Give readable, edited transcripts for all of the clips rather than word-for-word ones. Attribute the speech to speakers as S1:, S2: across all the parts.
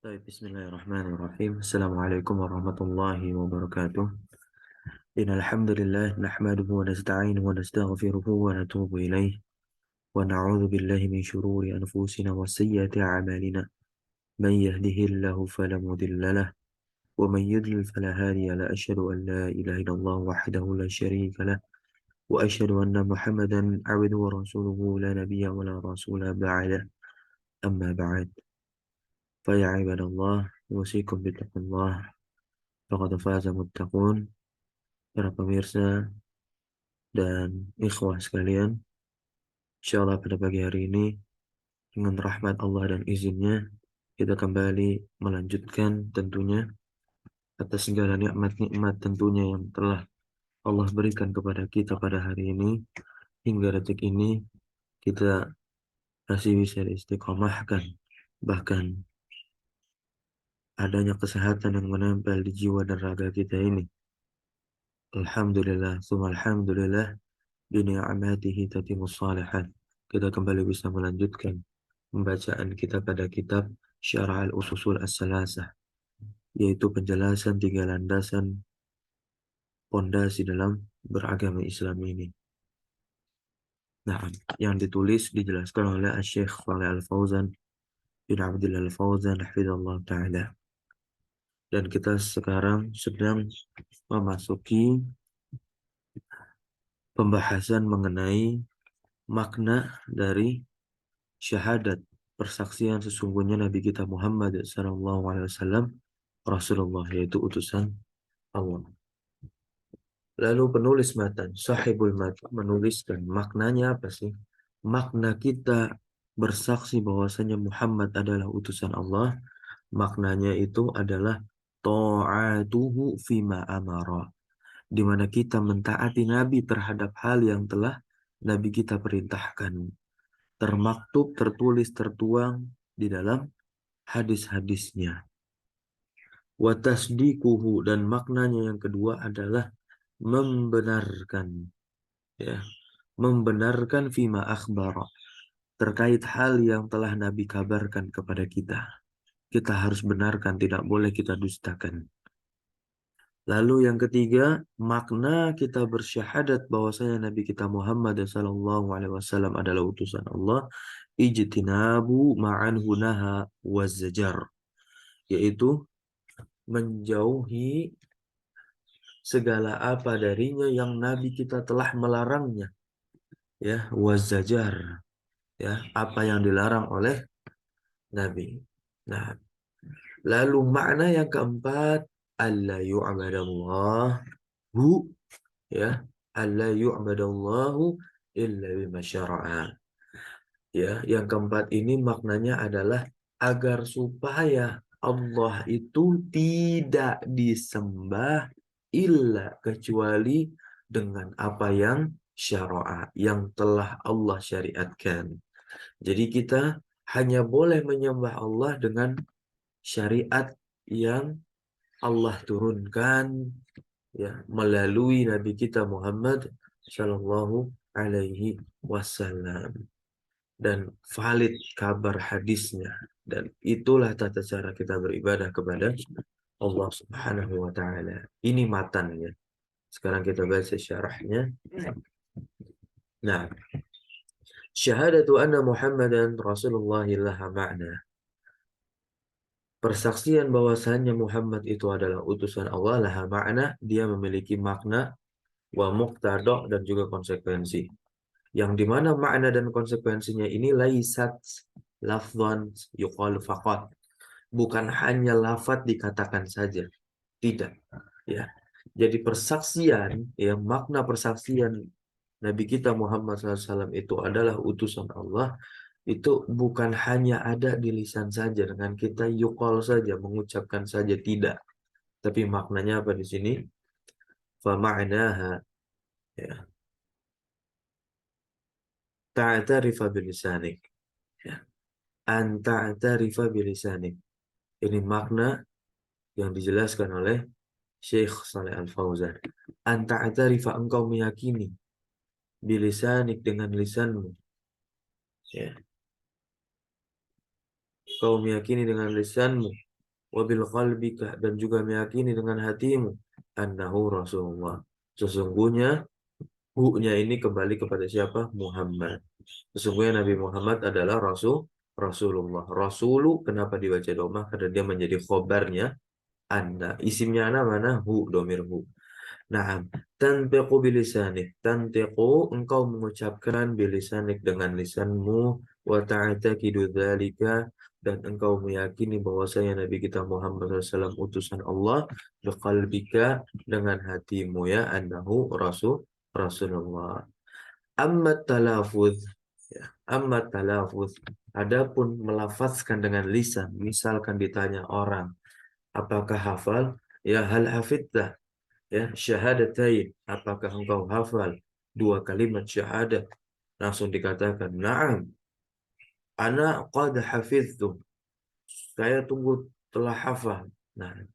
S1: طيب بسم الله الرحمن الرحيم السلام عليكم ورحمة الله وبركاته إن الحمد لله نحمده ونستعينه ونستغفره ونتوب إليه ونعوذ بالله من شرور أنفسنا وسيئات أعمالنا من يهده الله فلا مضل له ومن يضلل فلا هادي له أشهد أن لا إله إلا الله وحده لا شريك له وأشهد أن محمدا عبده ورسوله لا نبي ولا رسول بعده أما بعد فيا عباد الله أوصيكم بتقوى الله فقد فاز المتقون. Para pemirsa dan ikhwah sekalian, insya Allah pada pagi hari ini dengan rahmat Allah dan izinnya kita kembali melanjutkan tentunya atas segala nikmat-nikmat tentunya yang telah Allah berikan kepada kita pada hari ini hingga detik ini kita masih bisa istiqomahkan, bahkan adanya kesehatan yang menempel di jiwa dan raga kita ini. Alhamdulillah, summa alhamdulillah bini'amatihi tatimus salihat. Kita kembali bisa melanjutkan pembacaan kita pada kitab Syarah al-Ususul As-Salasah, yaitu penjelasan tiga landasan pondasi dalam beragama Islam ini. Nah, yang ditulis dijelaskan oleh Syekh Shalih Al-Fauzan bin Abdullah Al-Fauzan hafizallahu taala. Dan kita sekarang sedang memasuki pembahasan mengenai makna dari syahadat, persaksian sesungguhnya Nabi kita Muhammad SAW Rasulullah, yaitu utusan Allah. Lalu penulis matan, sahibul matan, menuliskan maknanya apa sih? Makna kita bersaksi bahwasanya Muhammad adalah utusan Allah, maknanya itu adalah ta'atuhu fima amara, di mana kita mentaati Nabi terhadap hal yang telah Nabi kita perintahkan, termaktub, tertulis, tertuang di dalam hadis-hadisnya. Wa tasdikuhu, dan maknanya yang kedua adalah membenarkan, ya, membenarkan fima akhbara, terkait hal yang telah Nabi kabarkan kepada kita. Kita harus benarkan, tidak boleh kita dustakan. Lalu yang ketiga, makna kita bersyahadat bahwasanya Nabi kita Muhammad SAW adalah utusan Allah, ijtinabu ma'anhu naha wazzajar, yaitu menjauhi segala apa darinya yang Nabi kita telah melarangnya, ya, wazzajar, ya, apa yang dilarang oleh Nabi. Nah, lalu makna yang keempat, alla yu'badallahu, ya, alla yu'badallahu illa bima syara'a. Ya, yang keempat ini maknanya adalah agar supaya Allah itu tidak disembah illa kecuali dengan apa yang syara'a, yang telah Allah syariatkan. Jadi kita hanya boleh menyembah Allah dengan syariat yang Allah turunkan, ya, melalui Nabi kita Muhammad Shallallahu Alaihi Wasallam, dan valid kabar hadisnya, dan itulah tata cara kita beribadah kepada Allah Subhanahu wa taala. Ini matannya. Sekarang kita baca syarahnya. Nah, syahadatu anna Muhammadan Rasulullah laha ma'na. Persaksian bahwasanya Muhammad itu adalah utusan Allah, laha ma'na, dia memiliki makna, wa muqtada, dan juga konsekuensi. Yang dimana makna dan konsekuensinya ini laisat lafzan yuqal faqat, bukan hanya lafaz dikatakan saja, tidak, ya. Jadi persaksian, ya, makna persaksian Nabi kita Muhammad SAW itu adalah utusan Allah, itu bukan hanya ada di lisan saja, dengan kita yuqal saja, mengucapkan saja, tidak. Tapi maknanya apa di sini? Fa ma'naha, ya, ta'tarifa bilisanik, ya, an ta'tarifa bilisanik. Ini makna yang dijelaskan oleh Syekh Shalih Al-Fauzan. An ta'tarifa, engkau meyakini, bilisanik, dengan lisanmu, ya. Kau meyakini dengan lisanmu wabil qalbika, dan juga meyakini dengan hatimu, annahu Rasulullah. Sesungguhnya hu-nya ini kembali kepada siapa? Muhammad. Sesungguhnya Nabi Muhammad adalah Rasulullah. Rasulu kenapa dibaca domah? Karena dia menjadi khobarnya anda. Isimnya ana mana? Hu, domir hu. Naam, tantiqu bilisanik. Tantiqu, engkau mengucapkan bilisanik dengan lisanmu, wa ta'taqidu dzalika, dan engkau meyakini bahwasanya Nabi kita Muhammad SAW utusan Allah, biqalbika, dengan hatimu ya, annahu Rasulullah. Amma talafuz, ya, amma talafuz. Adapun melafazkan dengan lisan, misalkan ditanya orang, apakah hafal? Ya, hal hafidta, ya, syahadatain, apakah engkau hafal dua kalimat syahadat? Langsung dikatakan na'am, ana qad hafiztu, saya tunggu telah hafal. Nah,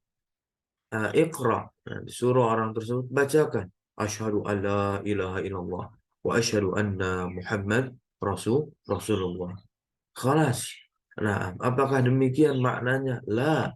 S1: iqra, nah, disuruh orang tersebut bacakan, asyhadu alla ilaha illallah wa asyhadu anna Muhammad Rasulullah. Khalas. Nah, apakah demikian maknanya? La.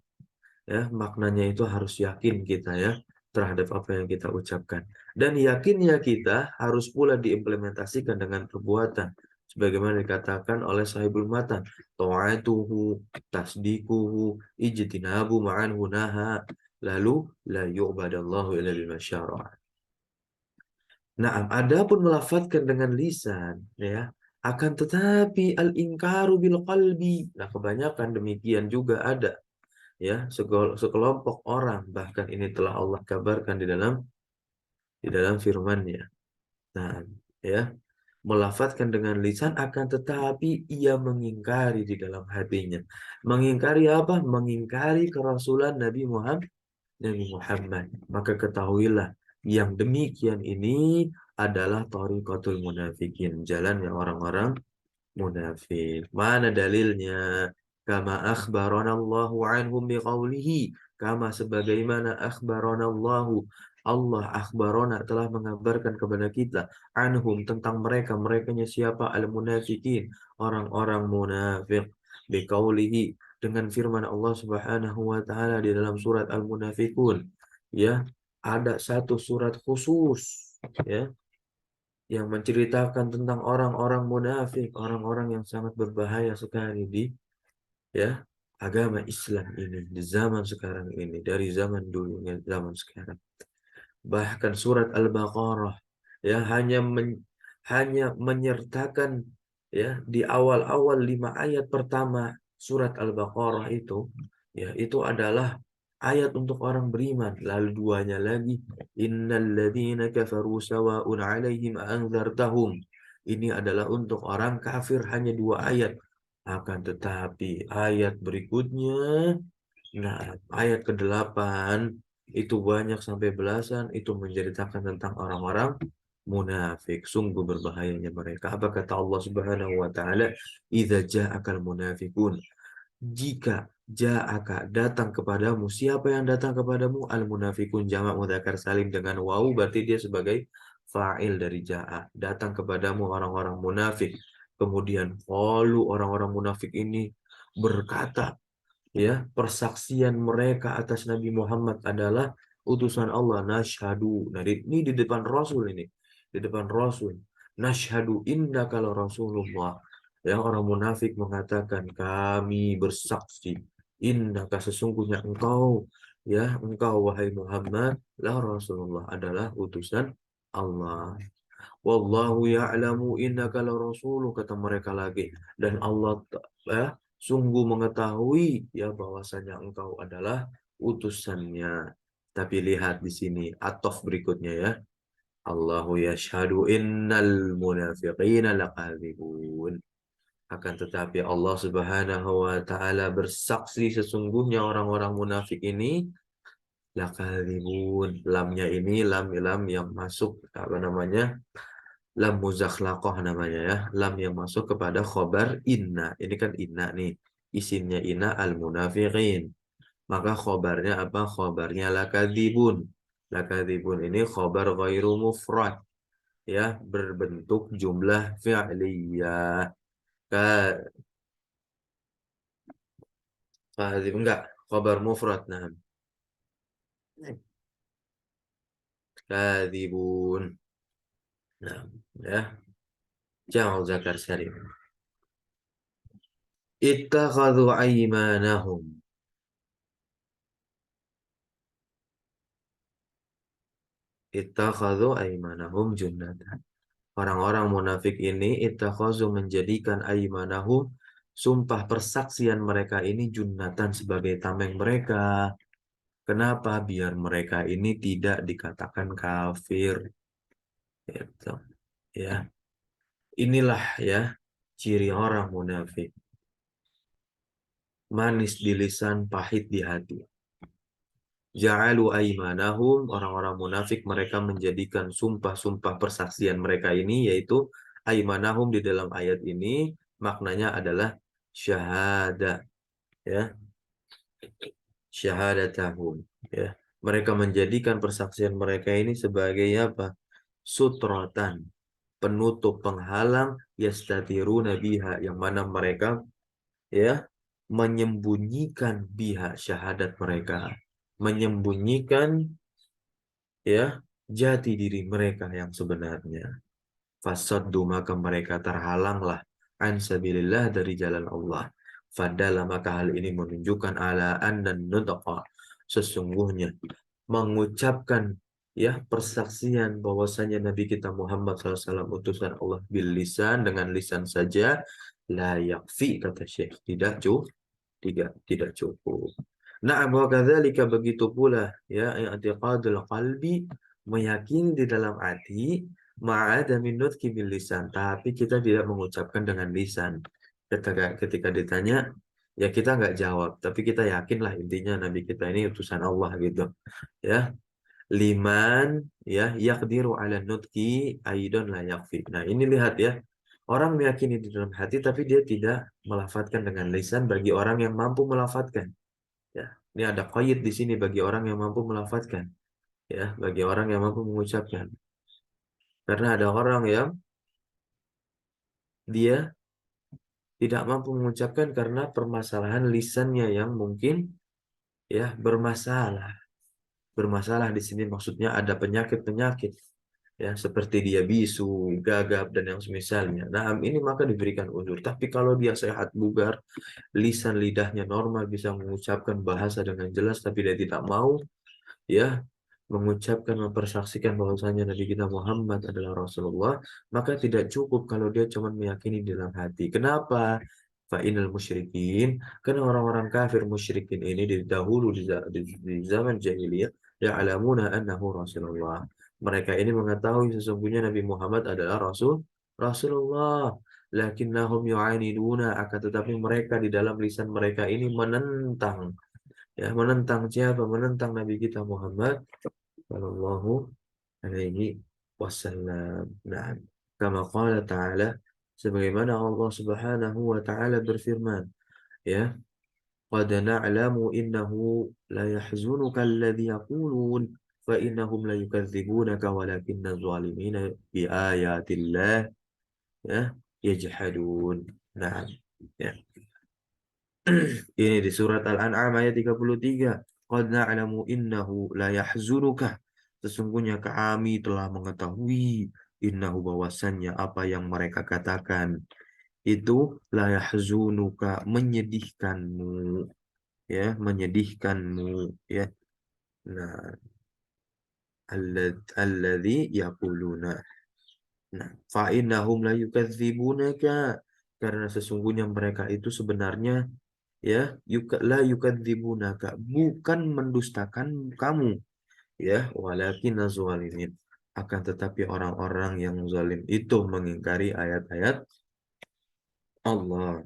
S1: Ya, maknanya itu harus yakin kita ya terhadap apa yang kita ucapkan, dan yakinnya kita harus pula diimplementasikan dengan perbuatan sebagaimana dikatakan oleh sahibul matan, ta'atuhu tasdikuhu ijtinabu ma'an hunaha, lalu la yu'badallahu illa bima syara'a. Nah, adapun melafadzkan dengan lisan ya, akan tetapi al-inkaru bil qalbi, nah kebanyakan demikian juga ada ya, sekelompok orang, bahkan ini telah Allah kabarkan di dalam firman-Nya. Nah, ya, melafadzkan dengan lisan akan tetapi ia mengingkari di dalam hatinya. Mengingkari apa? Mengingkari kerasulan Nabi Muhammad. Maka ketahuilah yang demikian ini adalah thariqatul munafikin, jalannya orang-orang munafik. Mana dalilnya? Kama akhbarana Allahu anhum biqaulihi. Kama sebagaimana akhbarana Allahu. Allah akhbarana telah mengabarkan kepada kita anhum tentang mereka. Merekanya siapa? Al-munafikin. Orang-orang munafik. Biqaulihi. Dengan firman Allah Subhanahu wa taala di dalam surat Al-Munafikun. Ya, ada satu surat khusus ya yang menceritakan tentang orang-orang munafik, orang-orang yang sangat berbahaya sekali di ya agama Islam ini, di zaman sekarang ini, dari zaman dulu hingga zaman sekarang. Bahkan surat Al-Baqarah ya hanya menyertakan ya di awal-awal 5 ayat pertama surat Al-Baqarah itu, ya itu adalah ayat untuk orang beriman. Lalu duanya lagi, innal ladzina kafaru sawa'un 'alaihim anzartahum. Ini adalah untuk orang kafir, hanya 2 ayat. Akan tetapi ayat berikutnya, nah, ayat ke-8 itu banyak sampai belasan, itu menceritakan tentang orang-orang munafik. Sungguh berbahayanya mereka. Apa kata Allah Subhanahu wa taala? Idza ja'akal munafiqun. Jika ja'aka datang kepadamu, siapa yang datang kepadamu? Al munafikun, jamak mudzakkar salim dengan wawu, berarti dia sebagai fa'il dari ja'a. Datang kepadamu orang-orang munafik. Kemudian qalu, orang-orang munafik ini berkata, ya, persaksian mereka atas Nabi Muhammad adalah utusan Allah. Nashhadu, nah ini di depan Rasul, ini di depan Rasul, nashhadu inna kalau Rasulullah. Yang orang munafik mengatakan, kami bersaksi, innaka sesungguhnya engkau, ya engkau wahai Muhammad, la Rasulullah adalah utusan Allah. Wallahu ya'lamu innaka la rasuluh, kata mereka lagi, dan Allah ya, sungguh mengetahui ya bahwasanya engkau adalah utusannya. Tapi lihat di sini atof berikutnya ya. Allahu yashhadu innal munafiqina laqadzibun. Akan tetapi Allah Subhanahu wa taala bersaksi sesungguhnya orang-orang munafik ini laqadzibun. Lamnya ini lam yang masuk apa namanya? Lam muzakhlaqah namanya ya. Lam yang masuk kepada khobar inna. Ini kan inna nih. Isimnya inna al-munafiqin. Maka khobarnya apa? Khobarnya lakadzibun. Lakadzibun ini khobar ghairu mufrad. Ya, berbentuk jumlah fi'liyah. Ka, kadzib enggak. Khabar mufrad. Nah, kadzibun. Nah, ya. Jamu zakar syarif. Ittakhadhu aymanahum. Ittakhadhu aymanahum junnatan. Orang-orang munafik ini ittakhazu menjadikan aymanahum, sumpah persaksian mereka ini junnatan sebagai tameng mereka. Kenapa? Biar mereka ini tidak dikatakan kafir. Gitu. Ya, inilah ya ciri orang munafik. Manis di lisan, pahit di hati. Ja'alu aymanahum, orang-orang munafik mereka menjadikan sumpah-sumpah persaksian mereka ini, yaitu aymanahum di dalam ayat ini maknanya adalah syahada, ya, syahadatahum, ya. Mereka menjadikan persaksian mereka ini sebagai apa? Sutrotan, penutup, penghalang, yastatiruna biha, yang mana mereka ya menyembunyikan biha, syahadat mereka, menyembunyikan ya jati diri mereka yang sebenarnya. Fasaddu, maka mereka terhalanglah an sabilillah, dari jalan Allah. Fadala, maka hal ini menunjukkan ala anna nutqa, sesungguhnya mengucapkan ya persaksian bahwasanya Nabi kita Muhammad SAW utusan Allah bil lisan, dengan lisan saja, la yakfi, kata Syekh, tidak cukup. Nah, wa kadzalika, begitu pula ya i'tiqadul qalbi, meyakini di dalam hati, ma'ada min nutqi bil lisan, tapi kita tidak mengucapkan dengan lisan. Ketika ditanya, ya kita nggak jawab, tapi kita yakinlah intinya Nabi kita ini utusan Allah gitu. Ya, liman ya yaqdiru ala nutqi aidon la yakfi. Nah, ini lihat ya. Orang meyakini di dalam hati tapi dia tidak melafadzkan dengan lisan, bagi orang yang mampu melafadzkan. Ya, ini ada qaid di sini, bagi orang yang mampu melafadzkan, ya, bagi orang yang mampu mengucapkan. Karena ada orang yang dia tidak mampu mengucapkan karena permasalahan lisannya yang mungkin ya bermasalah. Bermasalah di sini maksudnya ada penyakit-penyakit, ya, seperti dia bisu, gagap, dan yang semisalnya. Nah, ini maka diberikan uzur. Tapi kalau dia sehat bugar, lisan lidahnya normal, bisa mengucapkan bahasa dengan jelas, tapi dia tidak mau ya mengucapkan, mempersaksikan bahwasanya Nabi kita Muhammad adalah Rasulullah, maka tidak cukup kalau dia cuma meyakini di dalam hati. Kenapa? Fa'inal musyrikin, karena orang-orang kafir musyrikin ini di dahulu di zaman jahiliyah, ya'lamuna annahu Rasulullah. Mereka ini mengetahui sesungguhnya Nabi Muhammad adalah Rasulullah. Lakinnahum yu'aniduna, akan tetapi mereka di dalam lisan mereka ini menentang, ya, menentang siapa? Menentang Nabi kita Muhammad sallallahu alaihi wasallam. Nah, kama qala ta'ala, sebagaimana Allah Subhanahu wa taala berfirman, ya, qad na'lamu innahu la yahzunuka alladhi yaqulun fa innahum la yukadzibunaka walakinna zalimina bi ayatillah ya yajhadun. Nah, ya. Ini di surat Al-An'am ayat 33. Qad na'lamu innahu la yahzunuka. Sesungguhnya kami telah mengetahui, innahu, bahwasannya apa yang mereka katakan itu la yahzunuka, menyedihkanmu, ya, menyedihkanmu, ya. Nah, alladzi yaquluna. Nah, fa innahum la yukadzibunaka, karena sesungguhnya mereka itu sebenarnya ya la yukadzibunaka, bukan mendustakan kamu, ya, walakin zalimin, akan tetapi orang-orang yang zalim itu mengingkari ayat-ayat Allah.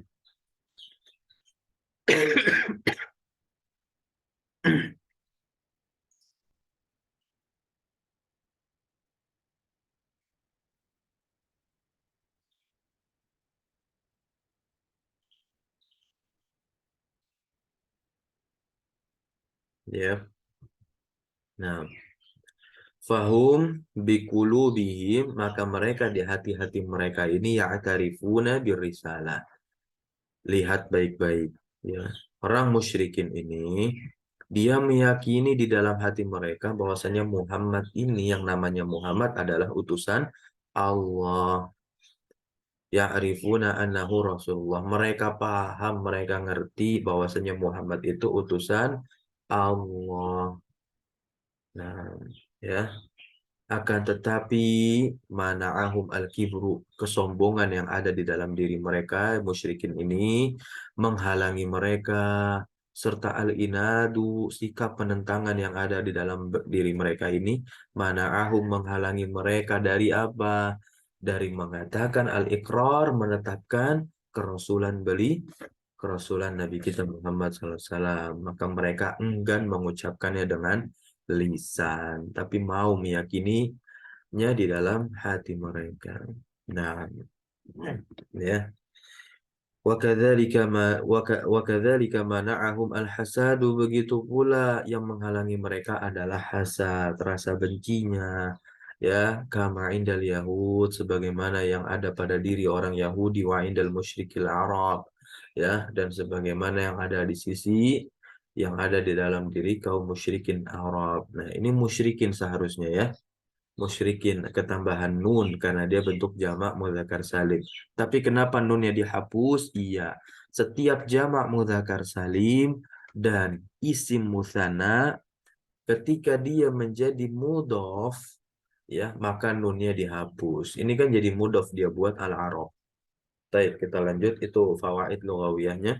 S1: Ya, nah, fahum biqulubihim, maka mereka di hati-hati mereka ini ya'tarifuna birrisalah. Lihat baik-baik, ya. Orang musyrikin ini dia meyakini di dalam hati mereka bahwasanya Muhammad ini yang namanya Muhammad adalah utusan Allah. Ya'rifuna annahu Rasulullah. Mereka paham, mereka ngerti bahwasanya Muhammad itu utusan Allah. Nah, ya. Akan tetapi mana'ahum al-kibru, kesombongan yang ada di dalam diri mereka, musyrikin ini menghalangi mereka, serta al-inadu, sikap penentangan yang ada di dalam diri mereka ini, mana'ahum menghalangi mereka dari apa? Dari mengatakan al-iqrar, menetapkan kerasulan kerasulan Nabi kita Muhammad SAW. Maka mereka enggan mengucapkannya dengan lisan, tapi mau meyakininya di dalam hati mereka. Nah, ya. Wakadzalika mana'ahum al-hasadu, begitu pula yang menghalangi mereka adalah hasad, rasa bencinya, ya, kama indal Yahud, sebagaimana yang ada pada diri orang Yahudi, wa indal musyrikil Arab, ya, dan sebagaimana yang ada di sisi yang ada di dalam diri kaum musyrikin Arab. Nah, ini musyrikin seharusnya, ya, musyrikin ketambahan nun karena dia bentuk jamak mudzakkar salim. Tapi kenapa nunnya dihapus? Iya, setiap jamak mudzakkar salim dan isim musanna ketika dia menjadi mudhof, ya, maka nunnya dihapus. Ini kan jadi mudhof dia buat al-arab. Baik, kita lanjut, itu fawaid lughawiyahnya.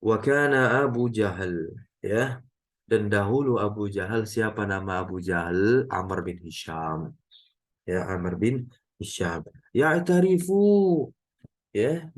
S1: Wa kana Abu Jahal, ya. Dan dahulu Abu Jahal, siapa nama Abu Jahal? Amr bin Hisham. Ya, Amr bin Hisham. Ya, tarifu, ya,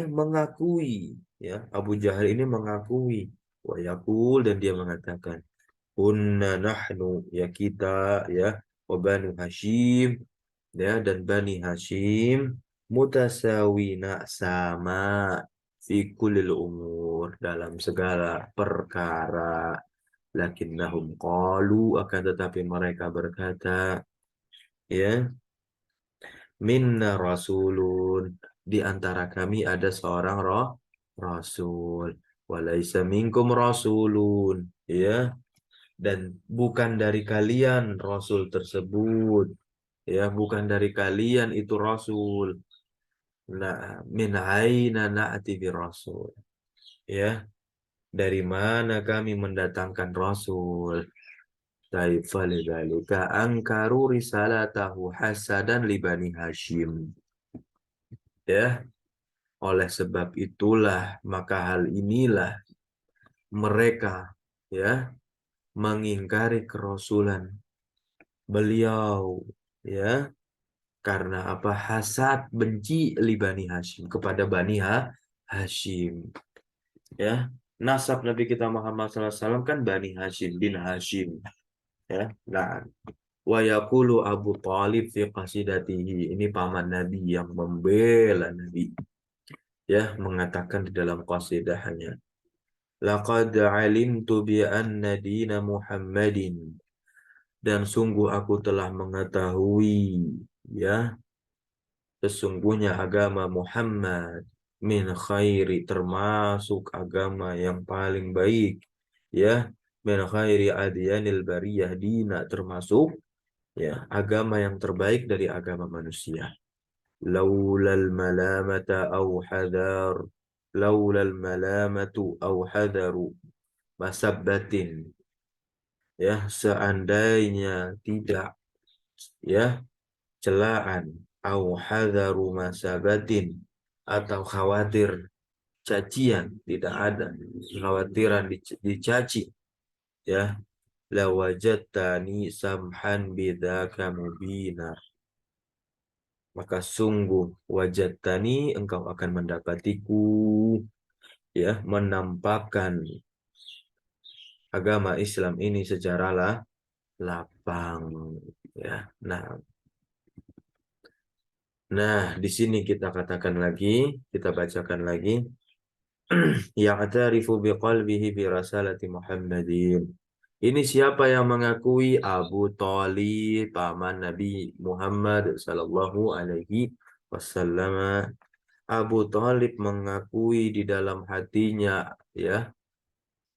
S1: mengakui, ya, Abu Jahal ini mengakui, wa yaqul, dan dia mengatakan, kunna nahnu, ya, kita, ya, wa Banu Hashim, ya, dan Bani Hashim, mutasawina, sama, fi kulil umur, dalam segala perkara. Lakinnahum qalu, akan tetapi mereka berkata, ya, minna rasulun, di antara kami ada seorang rasul, walaisa minkum rasulun, ya, dan bukan dari kalian rasul tersebut, ya, bukan dari kalian itu rasul. Nah, min aina na'ti bi rasul, ya, dari mana kami mendatangkan rasul? Taifalidzalika angkaru risalatahu hasadan libani Hashim. Ya, oleh sebab itulah, maka hal inilah mereka, ya, mengingkari kerasulan beliau, ya, karena apa? Hasad, benci libani Hashim, kepada Bani Hashim, ya. Nasab Nabi kita Muhammad SAW kan Bani Hashim bin Hashim, ya. Nah, wa yaqulu Abu Thalib fi qasidatihi, ini paman Nabi yang membela Nabi, ya, mengatakan di dalam qasidahnya, laqad alimtu bi anna dina Muhammadin, dan sungguh aku telah mengetahui, ya, sesungguhnya agama Muhammad, min khairi, termasuk agama yang paling baik, ya, min khairi adyanil bariyah dina, termasuk, ya, agama yang terbaik dari agama manusia. Laulal malamata au hadar, laulal malamatu au hadaru masabbatin, ya, seandainya tidak, ya, celaan, au hadaru masabatin, atau khawatir cacian, tidak ada khawatiran dicaci, ya, lawajadtani samhan bidzaka mubina, maka sungguh wajadtani, engkau akan mendapatiku, ya, menampakkan agama Islam ini secara lapang, ya. Nah, di sini kita katakan lagi, kita bacakan lagi, ya'tarifu biqalbihi bi rasalati Muhammadin. Ini siapa yang mengakui? Abu Thalib, paman Nabi Muhammad sallallahu alaihi wasallam. Abu Thalib mengakui di dalam hatinya ya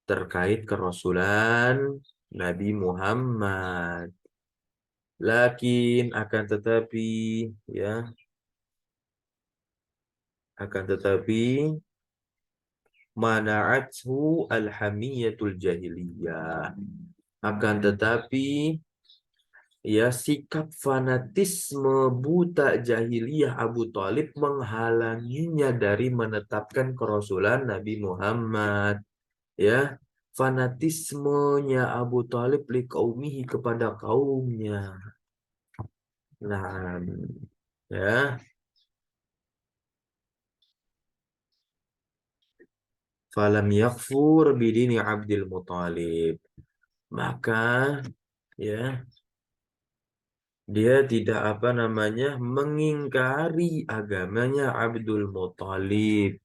S1: terkait kerasulan Nabi Muhammad. Lakin ya akan tetapi mana'athu al-hamiyatul jahiliyah. Akan tetapi ya sikap fanatisme buta jahiliyah Abu Thalib menghalanginya dari menetapkan kerasulan Nabi Muhammad. Ya, fanatismenya Abu Thalib li qaumihi kepada kaumnya. Nah, ya, falam yakfur bidini Abdul Muthalib. Maka ya dia tidak apa namanya mengingkari agamanya Abdul Muthalib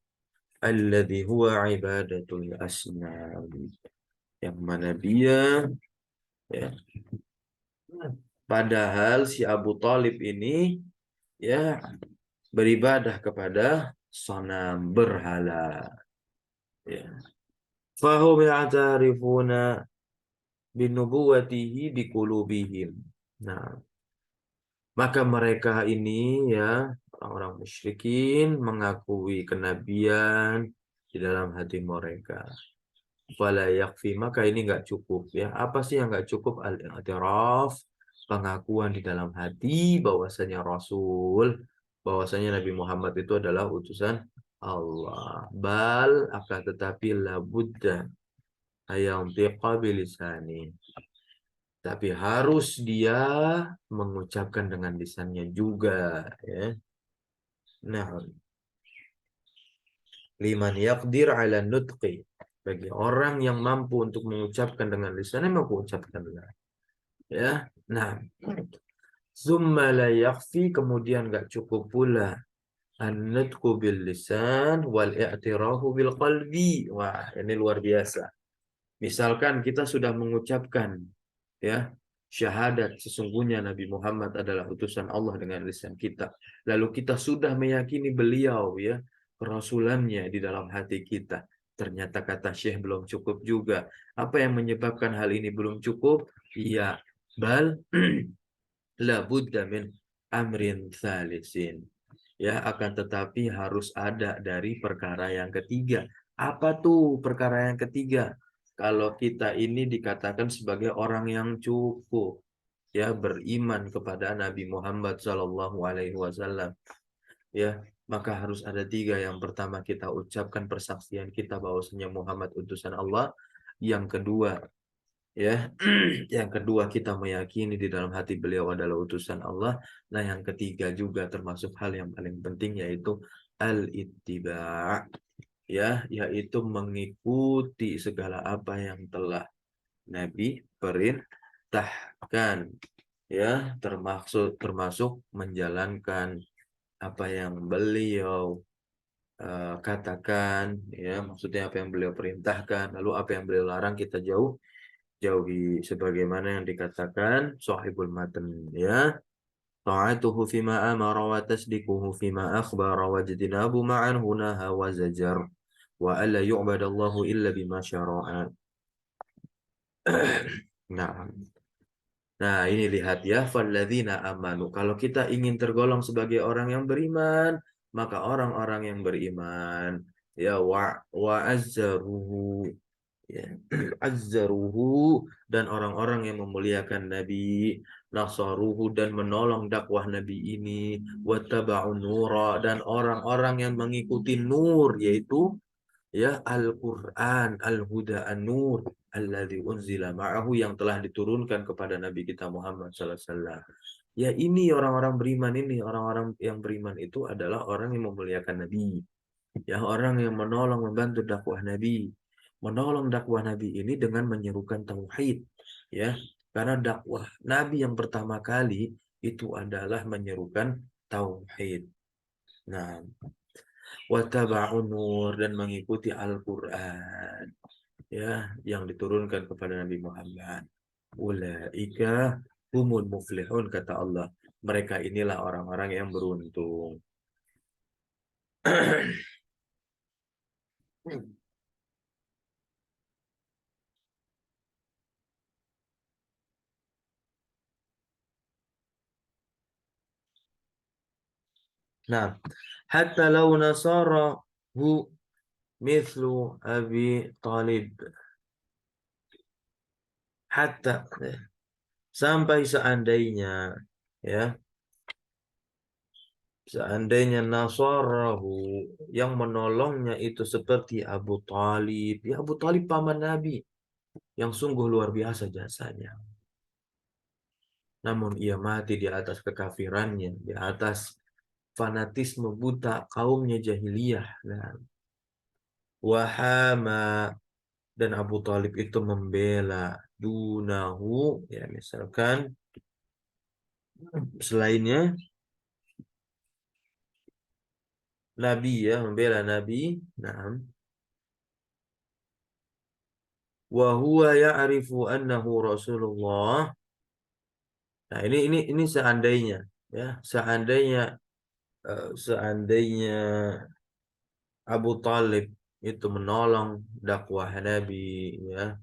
S1: alladhi huwa ibadatul asnam, yang mana dia ya padahal si Abu Thalib ini ya beribadah kepada sanam berhala ya. Fahum ya'tarifuna binubuwatihi biqulubihim. Nah, maka mereka ini ya orang-orang musyrikin mengakui kenabian di dalam hati mereka. Wala yakfi, maka ini nggak cukup ya. Apa sih yang nggak cukup? Al-i'tiraf, pengakuan di dalam hati bahwasanya Rasul, bahwasanya Nabi Muhammad itu adalah utusan Allah. Bal akan tetapi la budda ayam bilisani. Tapi harus dia mengucapkan dengan lisannya juga ya. Nah, liman yaqdir ala nutqi, bagi orang yang mampu untuk mengucapkan dengan lisannya mampu ucapkanlah ya. Nah, summa la yakfi, kemudian nggak cukup pula an-nutqu bil lisan wal i'tirafu bil qalbi. Wah, ini luar biasa. Misalkan kita sudah mengucapkan ya syahadat sesungguhnya Nabi Muhammad adalah utusan Allah dengan lisan kita. Lalu kita sudah meyakini beliau ya kerasulannya di dalam hati kita. Ternyata kata Syekh belum cukup juga. Apa yang menyebabkan hal ini belum cukup? Iya, bal la budda min amrin thalitsin. Ya, akan tetapi harus ada dari perkara yang ketiga. Apa tuh perkara yang ketiga? Kalau kita ini dikatakan sebagai orang yang cukup ya beriman kepada Nabi Muhammad Sallallahu Alaihi Wasallam ya, maka harus ada tiga. Yang pertama kita ucapkan persaksian kita bahwasanya Muhammad utusan Allah. Yang kedua ya yang kedua kita meyakini di dalam hati beliau adalah utusan Allah. Nah, yang ketiga juga termasuk hal yang paling penting yaitu al-ittiba' ya, yaitu mengikuti segala apa yang telah Nabi perintahkan ya, termasuk termasuk menjalankan apa yang beliau katakan ya, maksudnya apa yang beliau perintahkan, lalu apa yang beliau larang kita jauhi sebagaimana yang dikatakan sahibul matan ya, ta'atuhu fima amara wa tasdiquhu fima akhbara wa jitinabu ma'an hunaha wa zajar wa alla yu'badallahu illa bima syara'a. Nah, nah, ini lihat ya, falladzina amanu. Kalau kita ingin tergolong sebagai orang yang beriman, maka orang-orang yang beriman ya wa azzaruhu ya, azzaruhu, dan orang-orang yang memuliakan Nabi, nasaruhu, dan menolong dakwah Nabi ini, wattaba'un nura, dan orang-orang yang mengikuti nur, yaitu ya Al-Quran, Al-Huda, An-Nur, alladzi unzila ma'ahu, yang telah diturunkan kepada Nabi kita Muhammad sallallahu alaihi wasallam. Ya, ini orang-orang beriman ini, orang-orang yang beriman itu adalah orang yang memuliakan Nabi. Ya, orang yang menolong membantu dakwah Nabi. Menolong dakwah Nabi ini dengan menyerukan tauhid, ya. Karena dakwah Nabi yang pertama kali itu adalah menyerukan tauhid. Nah, wattaba'un nur, dan mengikuti Al-Qur'an ya yang diturunkan kepada Nabi Muhammad. Ulaika humul muflihun, kata Allah. Mereka inilah orang-orang yang beruntung. Nah, hatta law nasarahu mithlu Abi Talib. Hatta sampai seandainya, ya, seandainya Nasarahu yang menolongnya itu seperti Abu Talib. Ya, Abu Talib paman Nabi yang sungguh luar biasa jasanya. Namun ia mati di atas kekafirannya, di atas fanatisme buta kaumnya jahiliyah. Dan wahama, dan Abu Talib itu membela dunahu, ya misalkan selainnya Nabi, ya membela Nabi. Nah, wa huwa ya'rifu annahu Rasulullah. Nah, ini seandainya, ya, seandainya Abu Talib itu menolong dakwah Nabi, ya,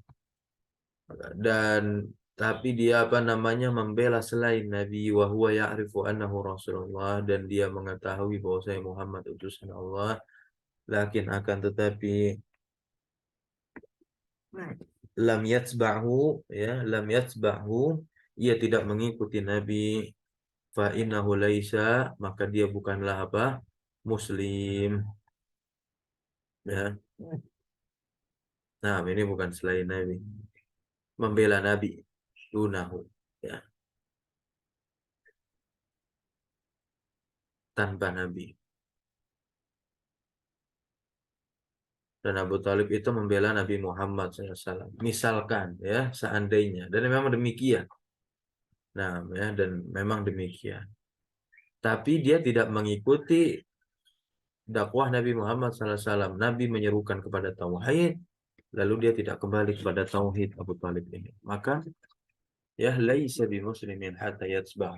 S1: dan tapi dia apa namanya membela selain Nabi, wa huwa ya'rifu annahu Rasulullah, dan dia mengetahui bahwa saya Muhammad utusan Allah, lakin akan tetapi lam yatsba'hu, ya, lam yatsba'hu, ia tidak mengikuti Nabi, fa innahu laisa, maka dia bukanlah apa, muslim, ya. Nah, ini bukan selain Nabi, membela Nabi dunahu, ya, tanpa Nabi. Dan Abu Talib itu membela Nabi Muhammad SAW. Misalkan, ya, seandainya, dan memang demikian. Nah, ya, dan memang demikian. Tapi dia tidak mengikuti dakwah Nabi Muhammad SAW. Nabi menyerukan kepada tauhid, lalu dia tidak kembali kepada tauhid Abu Talib ini. Maka, ya, laisa bi muslimin hatta yatsbah.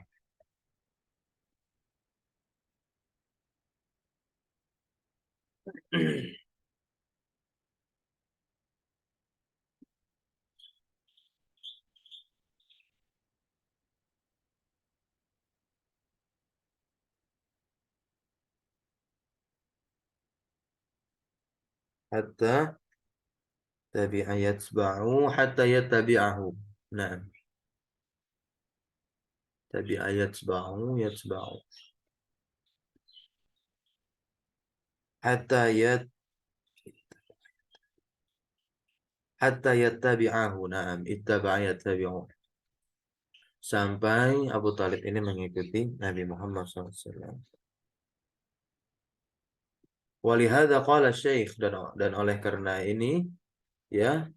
S1: Hatta tabi'a yatsba'u hatta yattabi'ahu. Nah, tabi'a yatsba'u. Hatta yat hatta yattabi'ahu. Naam, ittaba'a yattabi'u. Sampai Abu Talib ini mengikuti Nabi Muhammad SAW. Walihada qala syekh, dan oleh karena ini, ya,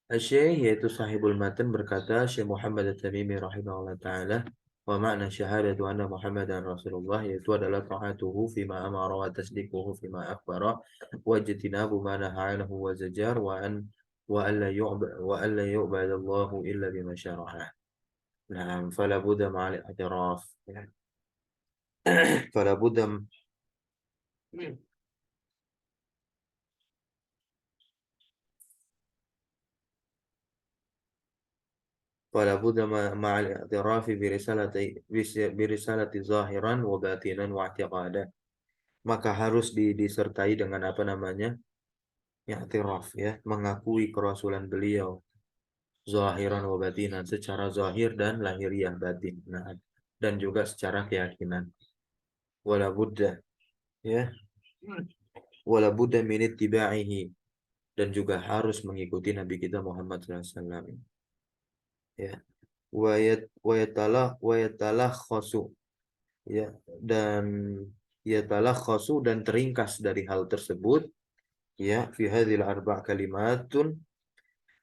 S1: Syekh yaitu sahibul matan berkata, Syekh Muhammad At-Tamimi rahimahullah taala, wa makna syahadatu anna Muhammadan Rasulullah, yaitu adalah ta'atuhu fima amara wa tasdiquhu fima akhbara wa jtinabu ma nahaa anhu wa zajar wa alla yu'badallahu illa bima syara'a. Nah, fala budda ma'al i'tiraf. Fala budda فلا بد مع الاعتراف برسالة ظاهرا وباطنا واعتقادا. Maka harus disertai dengan apa namanya, i'tiraf, ya, mengakui kerasulan beliau zahiran wa batinan, secara zahir dan lahiriah batin. Nah, dan juga secara keyakinan. Wala budda, ya, wala budda min ittiba'ihi, dan juga harus mengikuti Nabi kita Muhammad SAW, ya. Wa khosu, ya, dan khosu, dan teringkas dari hal tersebut, ya, fi hadhil arba' kalimatun,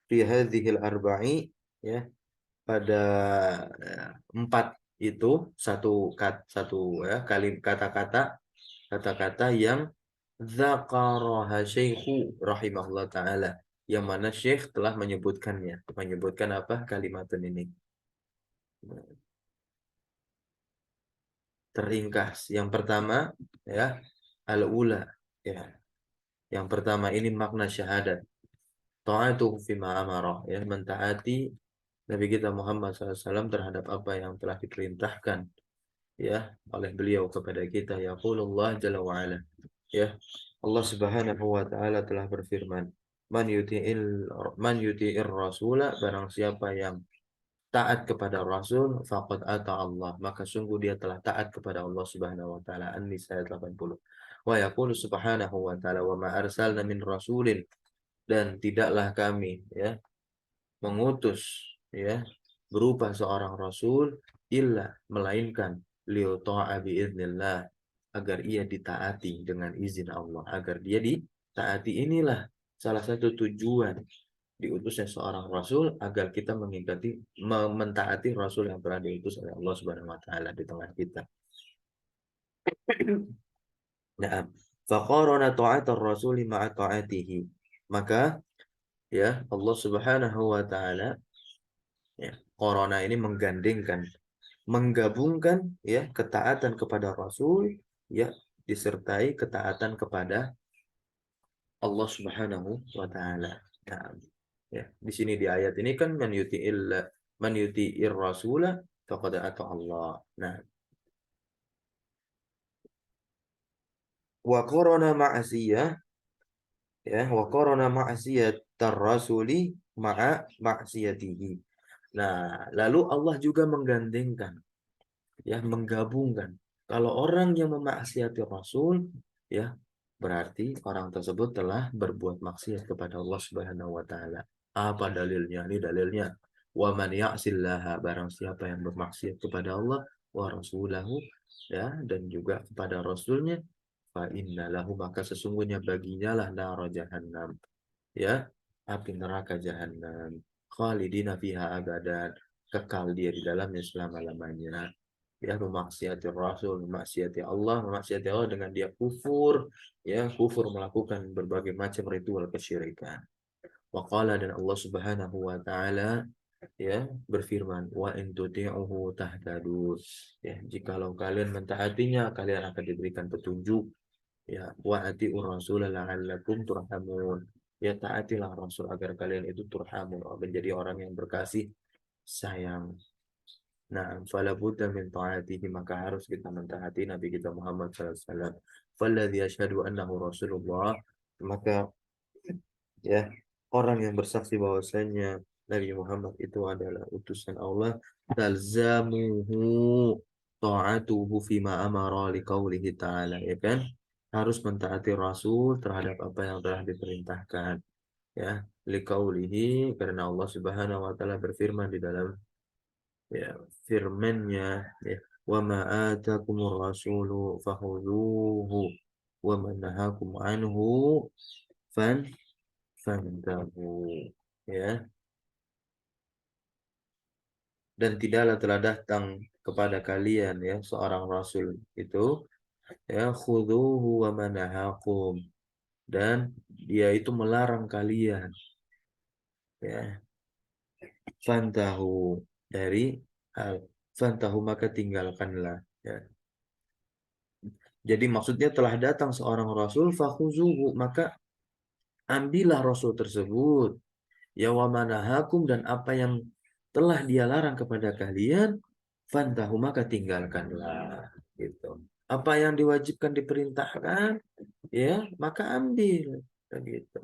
S1: fi hadhil arba'i, ya, pada empat itu, satu, ya, kata-kata yang dzakaraha syekhu rahimahullah taala, yang mana syekh telah menyebutkan apa kalimatun ini. Teringkas. Yang pertama, ya, al-ula, ya. Yang pertama ini makna syahadat. Ta'atuhu fima amarah, ya, mentaati Nabi kita Muhammad SAW terhadap apa yang telah diperintahkan, ya, oleh beliau kepada kita. Yaqulullah jalla wa ala, ya, Allah Subhanahu wa taala telah berfirman, man yuti'ir rasula, barang siapa yang taat kepada Rasul, faqad ata Allah, maka sungguh dia telah taat kepada Allah Subhanahu wa taala. An-Nisa ayat 80. Wa yaqulu subhanahu wa taala, wa ma arsalna min rasulin, dan tidaklah kami, ya, mengutus, ya, berupa seorang rasul, illa, melainkan liyuta'a biiznillah, agar ia ditaati dengan izin Allah, agar dia ditaati. Inilah salah satu tujuan diutusnya seorang rasul, agar kita mentaati rasul yang telah diutus oleh Allah Subhanahu wa taala di tengah kita. Nah, faqarana ta'atar rasuli ma'a ta'atihi. Maka, ya, Allah Subhanahu wa taala, ya, corona ini menggabungkan, ya, ketaatan kepada Rasul, ya, disertai ketaatan kepada Allah Subhanahu wa taala. Nah, ya, di sini di ayat ini kan man yuti'ir rasula faqad ata Allah. Nah, wa qarana ma'asiyah, ya, wa qarana ma'asiyat rasuli ma'a ma'siyatihi. Nah, lalu Allah juga menggandengkan, ya, menggabungkan. Kalau orang yang memaksiati Rasul, ya, berarti orang tersebut telah berbuat maksiat kepada Allah Subhanahu wa taala. Apa dalilnya? Ini dalilnya. Wa man ya'sillaha, barang siapa yang bermaksiat kepada Allah wa rasulahu, ya, dan juga kepada rasulnya, fa innalahu, maka sesungguhnya baginya lah nar jahannam, ya, api neraka jahanam, khalidina fiha abadan, kekal dia di dalamnya selama-lamanya. Ya, memaksiati Rasul, memaksiati Allah dengan dia kufur, ya, kufur melakukan berbagai macam ritual kesyirikan. Waqala, dan Allah Subhanahu wa taala, ya, berfirman, wa in tuti'uhu tahtadu, ya, jikalau kalian mentaatinya kalian akan diberikan petunjuk. Ya, wa ati'ur rasul la'allakum turhamun, ya, taatilah Rasul agar kalian itu turhamun, menjadi orang yang berkasih sayang. Nah, fala budda min ta'atihi, maka harus kita mentaati Nabi kita Muhammad SAW. Falladhi yashhadu annahu Rasulullah, maka, ya, orang yang bersaksi bahwasanya Nabi Muhammad itu adalah utusan Allah, talzamuhu ta'atuhu fima amara liqaulihi ta'ala, ya kan? Harus mentaati Rasul terhadap apa yang telah diperintahkan, ya, liqaulihi, karena Allah Subhanahu wa taala berfirman di dalam, ya, firman-Nya, ya, wa ma atakumur rasulu fakhudhuhu wa ma nahakum anhu fan fantahu, ya, dan tidaklah telah datang kepada kalian, ya, seorang rasul itu, ya, khudhuhu wa ma nahakum, dan dia itu melarang kalian, ya, fantahu, dari hal, fantahu, maka tinggalkanlah, ya. Jadi maksudnya telah datang seorang rasul, fakhuzuhu, maka ambillah rasul tersebut, ya, wa manahakum, dan apa yang telah dia larang kepada kalian, fantahu, maka tinggalkanlah, gitu. Apa yang diwajibkan diperintahkan, ya, maka ambil, gitu.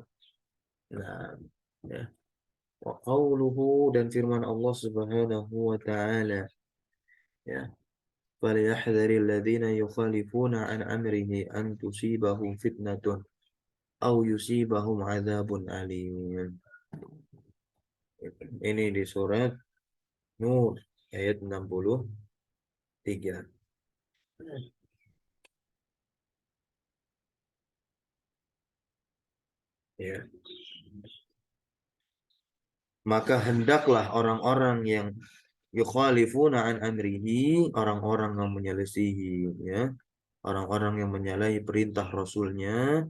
S1: Nah, ya, wa qauluhu, dan firman Allah Subhanahu wa taala, ya, falyahdharil ladzina yukhalifuna an amrihi an tusibahum fitnatun aw yusibahum adzabun alim. Ini di surat Nur ayat 63. Ya. Maka hendaklah orang-orang yang yukhalifuna an amrihi, orang-orang yang menyelisihi, ya, orang-orang yang menyalahi perintah Rasulnya,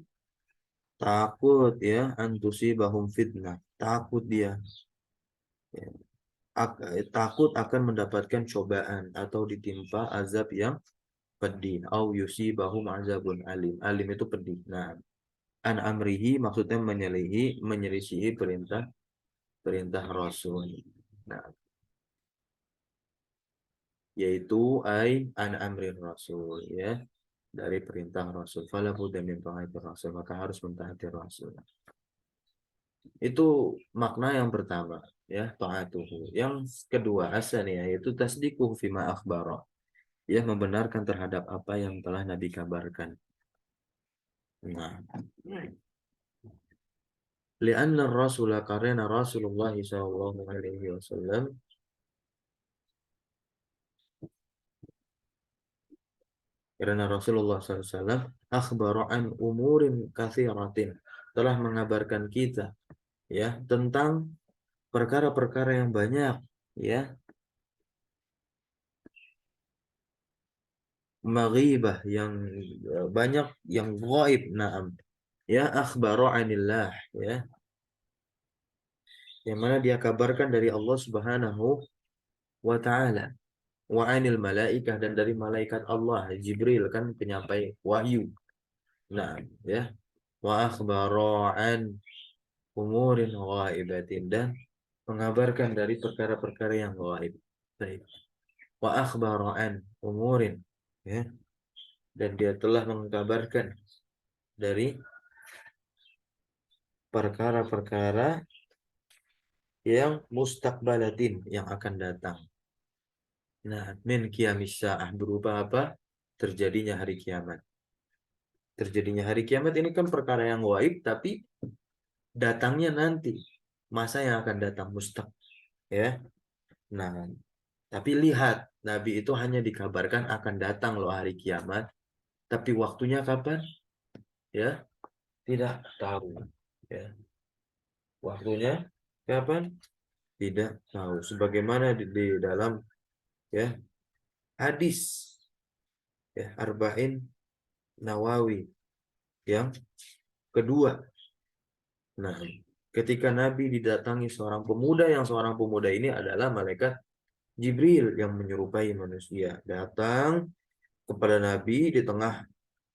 S1: takut, ya, antusibahum fitnah, takut dia, ya, takut akan mendapatkan cobaan atau ditimpa azab yang pedih. Au yusibahum azabun alim. Alim itu pedih. Nah, an amrihi maksudnya menyelisihi perintah perintah Rasul. Nah, yaitu an amrin Rasul ya, dari perintah Rasul. Fala budda min ta'ati Rasul, maka harus mentaati Rasul. Itu makna yang pertama ya, ta'atuhu. Yang kedua asalnya yaitu tasdiquhu fima akhbara. Ya, membenarkan terhadap apa yang telah Nabi kabarkan. Nah, lianna Rasul karena Rasulullah sallallahu alaihi wasallam, karena Rasulullah SAW akhbara an umurin katsiratin, telah mengabarkan kita ya tentang perkara-perkara yang banyak ya, maghibah yang banyak, yang gaib. Naam ya, akhbara anillah ya, yang mana dia kabarkan dari Allah Subhanahu wa taala, wa anil malaikah, dan dari malaikat Allah Jibril kan penyampai wahyu. Nah ya, wa akhbara an umurin ghaibatin, dan mengabarkan dari perkara-perkara yang gaib. Baik. Wa akhbara an umurin ya, dan dia telah mengkabarkan dari perkara-perkara yang mustaqbalatin, yang akan datang. Nah, min qiyamis sa'ah, berupa apa? Terjadinya hari kiamat. Terjadinya hari kiamat ini kan perkara yang gaib, tapi datangnya nanti, masa yang akan datang mustaq ya. Nah, tapi lihat, Nabi itu hanya dikabarkan akan datang loh hari kiamat, tapi waktunya kapan? Ya, tidak tahu. Ya, waktunya kapan? Tidak tahu. Sebagaimana di dalam ya hadis ya Arba'in Nawawi yang kedua. Nah, ketika Nabi didatangi seorang pemuda, yang seorang pemuda ini adalah malaikat Jibril yang menyerupai manusia, datang kepada Nabi di tengah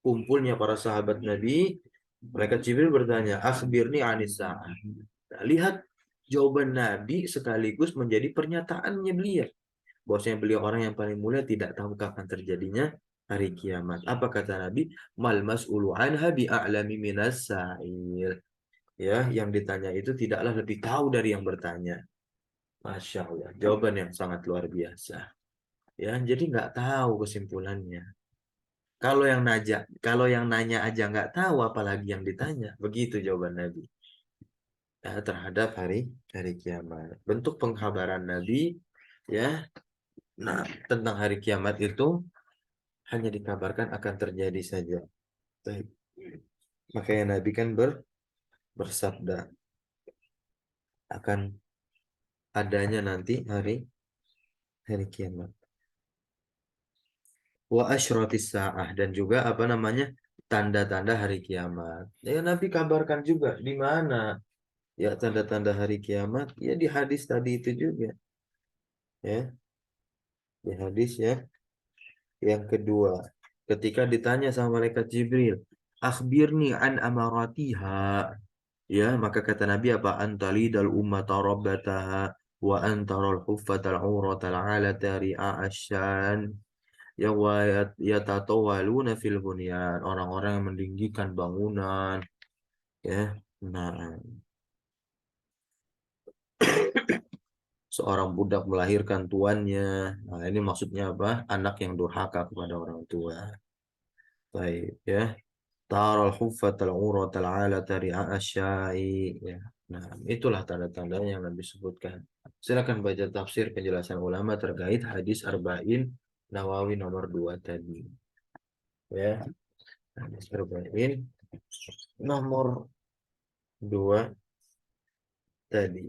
S1: kumpulnya para sahabat Nabi. Malaikat Jibril bertanya, akhbirni anis sa'ah. Nah, lihat jawaban Nabi sekaligus menjadi pernyataannya beliau, bahwasanya beliau orang yang paling mulia, tidak tahu kapan terjadinya hari kiamat. Apa kata Nabi? Mal mas'ulu anha bi'a'lami minas sa'il. Ya, yang ditanya itu tidaklah lebih tahu dari yang bertanya. Masya Allah, jawaban yang sangat luar biasa. Ya, jadi nggak tahu kesimpulannya. Kalau yang nanya aja nggak tahu, apalagi yang ditanya. Begitu jawaban Nabi ya, terhadap hari kiamat. Bentuk pengkhabaran Nabi ya, nah tentang hari kiamat itu hanya dikabarkan akan terjadi saja. Baik. Makanya Nabi kan bersabda akan adanya nanti hari kiamat. Wa asyratis sa'ah, dan juga apa namanya, tanda-tanda hari kiamat. Ya Nabi kabarkan juga di mana ya tanda-tanda hari kiamat, ya di hadis tadi itu juga ya, di hadis ya yang kedua, ketika ditanya sama malaikat Jibril, akhbirni an amaratiha, ya maka kata Nabi apa, antali dal ummata rabbataha wa antarul huffatal uratal alata ri'a asyan, ya wa yatatawaluna fil bunyan, orang-orang yang meninggikan bangunan ya. Nah, seorang budak melahirkan tuannya. Nah, ini maksudnya apa? Anak yang durhaka kepada orang tua. Baik ya. Taral huffatal uratal alata ri'a asyai ya. Nah, itulah tanda-tanda yang Nabi sebutkan. Silakan baca tafsir penjelasan ulama terkait hadis Arba'in Nawawi nomor 2 tadi. Ya, hadis Arba'in nomor 2 tadi.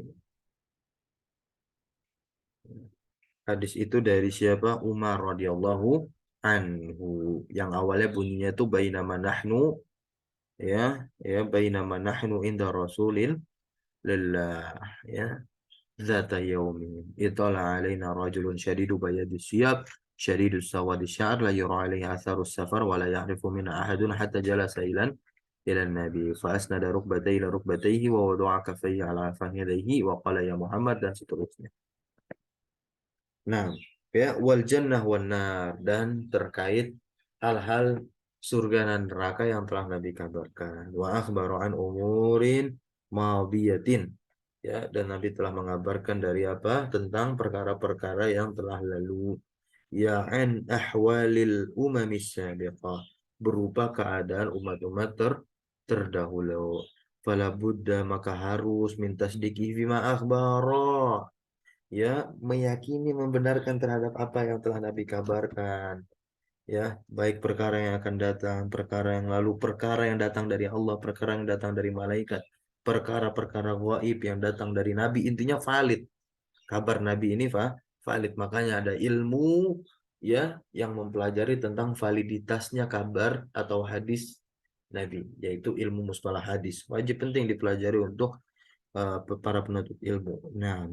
S1: Hadis itu dari siapa? Umar radhiyallahu anhu. Yang awalnya bunyinya tuh bainama nahnu ya, bainama nahnu inda rasulil lillah ya. Zata yaumin itala alaina rajulun syadidu bayadi siyab syadidus sawadi sya'ar la yura alaihi atharus safar wa la ya'rifu minna ahadun hatta jalasa ila nabi fa asnada rukbatayhi ila rukbatayhi wa wada'a kaffayhi ala fakhidayhi wa qala ya Muhammad dan seterusnya. Nah, ya wal jannah wan nar dan terkait hal-hal surga dan neraka yang telah Nabi kabarkan. Wa akhbaru an umurin madiyatin. Ya, dan Nabi telah mengabarkan dari apa? Tentang perkara-perkara yang telah lalu. Ya an ahwalil umamis sabiqah. Berupa keadaan umat-umat terdahulu. Fala Buddha maka harus minta sedikit bima akhbara, ya meyakini membenarkan terhadap apa yang telah Nabi kabarkan, ya baik perkara yang akan datang, perkara yang lalu, perkara yang datang dari Allah, perkara yang datang dari malaikat, perkara-perkara gaib yang datang dari Nabi, intinya valid. Kabar Nabi ini valid, makanya ada ilmu ya yang mempelajari tentang validitasnya kabar atau hadis Nabi, yaitu ilmu mustalah hadis, wajib penting dipelajari untuk para penuntut ilmu. Nah,